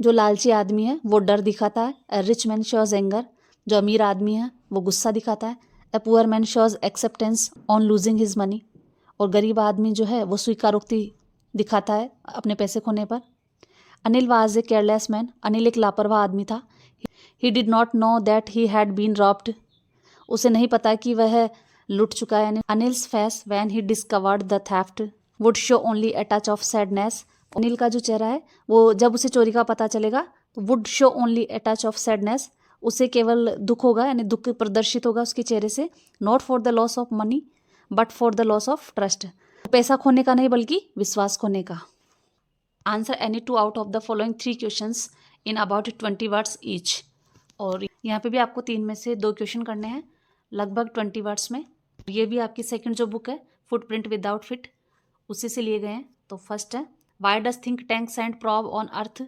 जो लालची आदमी है वो डर दिखाता है, ए रिच मैन शोज एंगर, जो अमीर आदमी है वो गुस्सा दिखाता है, ए poor man shows acceptance on losing his money, और गरीब आदमी जो है वो स्वीकारोक्ति दिखाता है अपने पैसे खोने पर। Anil was a careless man, Anil एक लापरवाह आदमी था। He did not know that he had been robbed, उसे नहीं पता कि वह लुट चुका है। Anil's face when he discovered the theft would show only a touch of sadness. Anil का जो चेहरा है वो जब उसे चोरी का पता चलेगा तो would show only a touch of sadness, उसे केवल दुख होगा यानी दुख प्रदर्शित होगा उसके चेहरे से। Not for the loss of money but for the loss of trust, पैसा खोने का नहीं बल्कि विश्वास खोने का। Answer any 2 out of the following 3 questions in about 20 words each. और यहाँ पे भी आपको 3 में से 2 क्वेश्चन करने हैं लगभग 20 वर्ड्स में। ये भी आपकी सेकंड जो बुक है फुटप्रिंट विदाउट फिट उसी से लिए गए हैं। तो फर्स्ट है, why does think tank send probe on earth.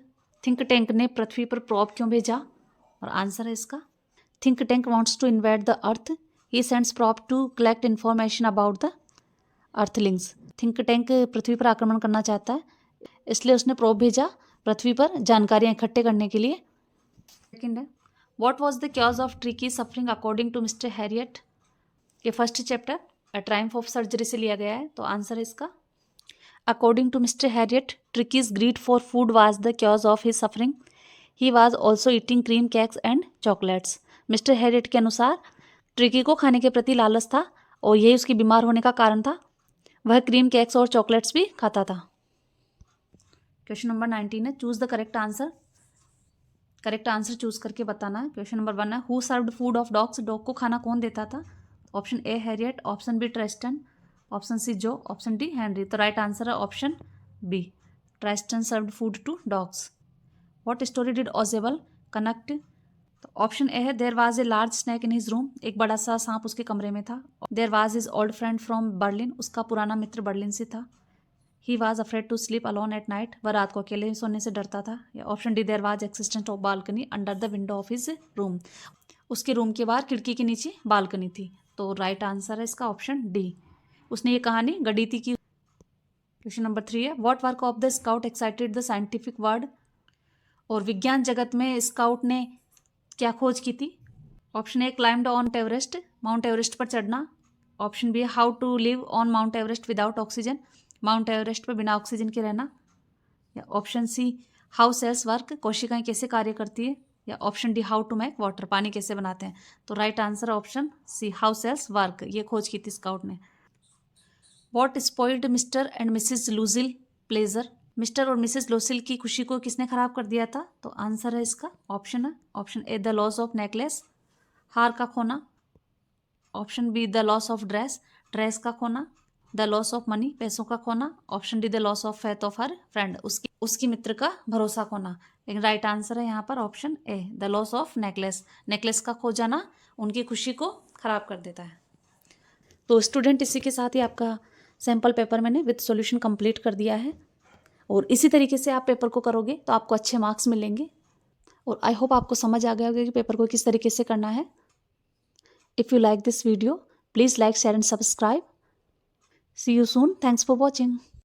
Think tank ने पृथ्वी पर प्रॉब क्यों भेजा। और आंसर है इसका, Think Tank wants to invade the earth he sends prop to collect information about the earthlings. Think Tank पृथ्वी पर आक्रमण करना चाहता है, इसलिए उसने प्रोब भेजा पृथ्वी पर जानकारियाँ इकट्ठे करने के लिए। सेकेंड है, what was the cause of Tricki suffering according to mister Herriot. ये first chapter a triumph of surgery से लिया गया है, तो आंसर है इसका according to mister Herriot Tricki's greed for food was the cause of his suffering. He was also eating cream cakes and chocolates. Mister Herriot के अनुसार tricky को खाने के प्रति लालच था और यही उसकी बीमार होने का कारण था। वह क्रीम केक्स और चॉकलेट्स भी खाता था। क्वेश्चन नंबर 19 है, choose the correct answer. Correct answer choose करके बताना है। क्वेश्चन नंबर 1 है, who served food of dogs. Dog को खाना कौन देता था। Option A Harriet, option B Tristan, option C Joe, option D Henry. तो राइट आंसर है option B, Tristan served food to dogs. What story did Ojebal connect. तो option A है, there was a large snack in his room. एक बड़ा सा सांप उसके कमरे में था। There was his old friend from Berlin. उसका पुराना मित्र बर्लिन से था। He was afraid to sleep alone at night. वह रात को अकेले सोने से डरता था। या option D, there was existence of balcony under the window of his room. उसके रूम के बाहर खिड़की के नीचे बालकनी थी। तो राइट आंसर है इसका ऑप्शन डी, उसने ये कहानी गढ़ी थी की। क्वेश्चन नंबर 3 है, what work of the scout excited the scientific world. और विज्ञान जगत में स्काउट ने क्या खोज की थी। Option A, climbed on Everest, Mount Everest पर चढ़ना। Option B, how to live on Mount Everest without oxygen, Mount Everest पर बिना ऑक्सीजन के रहना। या option C, how cells work, कोशिकाएं कैसे कार्य करती है। या option D, how to make water, पानी कैसे बनाते हैं। तो right answer option C, how cells work, ये खोज की थी स्काउट ने। What spoiled mister and Mrs Lucille pleasure. Mister और मिसेस लूसिल की खुशी को किसने खराब कर दिया था। तो आंसर है इसका option A, the loss of necklace, हार का खोना। Option B, the loss of dress, dress का खोना। द लॉस ऑफ मनी, पैसों का खोना। Option D, the loss of faith of her friend, उसकी मित्र का भरोसा खोना। लेकिन राइट आंसर है यहाँ पर option A, the loss of necklace. Necklace का खो जाना उनकी खुशी को खराब कर देता है। तो स्टूडेंट, इसी के साथ ही आपका सैम्पल पेपर मैंने विद सॉल्यूशन कंप्लीट कर दिया है। और इसी तरीके से आप पेपर को करोगे तो आपको अच्छे मार्क्स मिलेंगे। और आई होप आपको समझ आ गया होगा कि पेपर को किस तरीके से करना है। If you like this video, please like, share and subscribe. See you soon. Thanks for watching.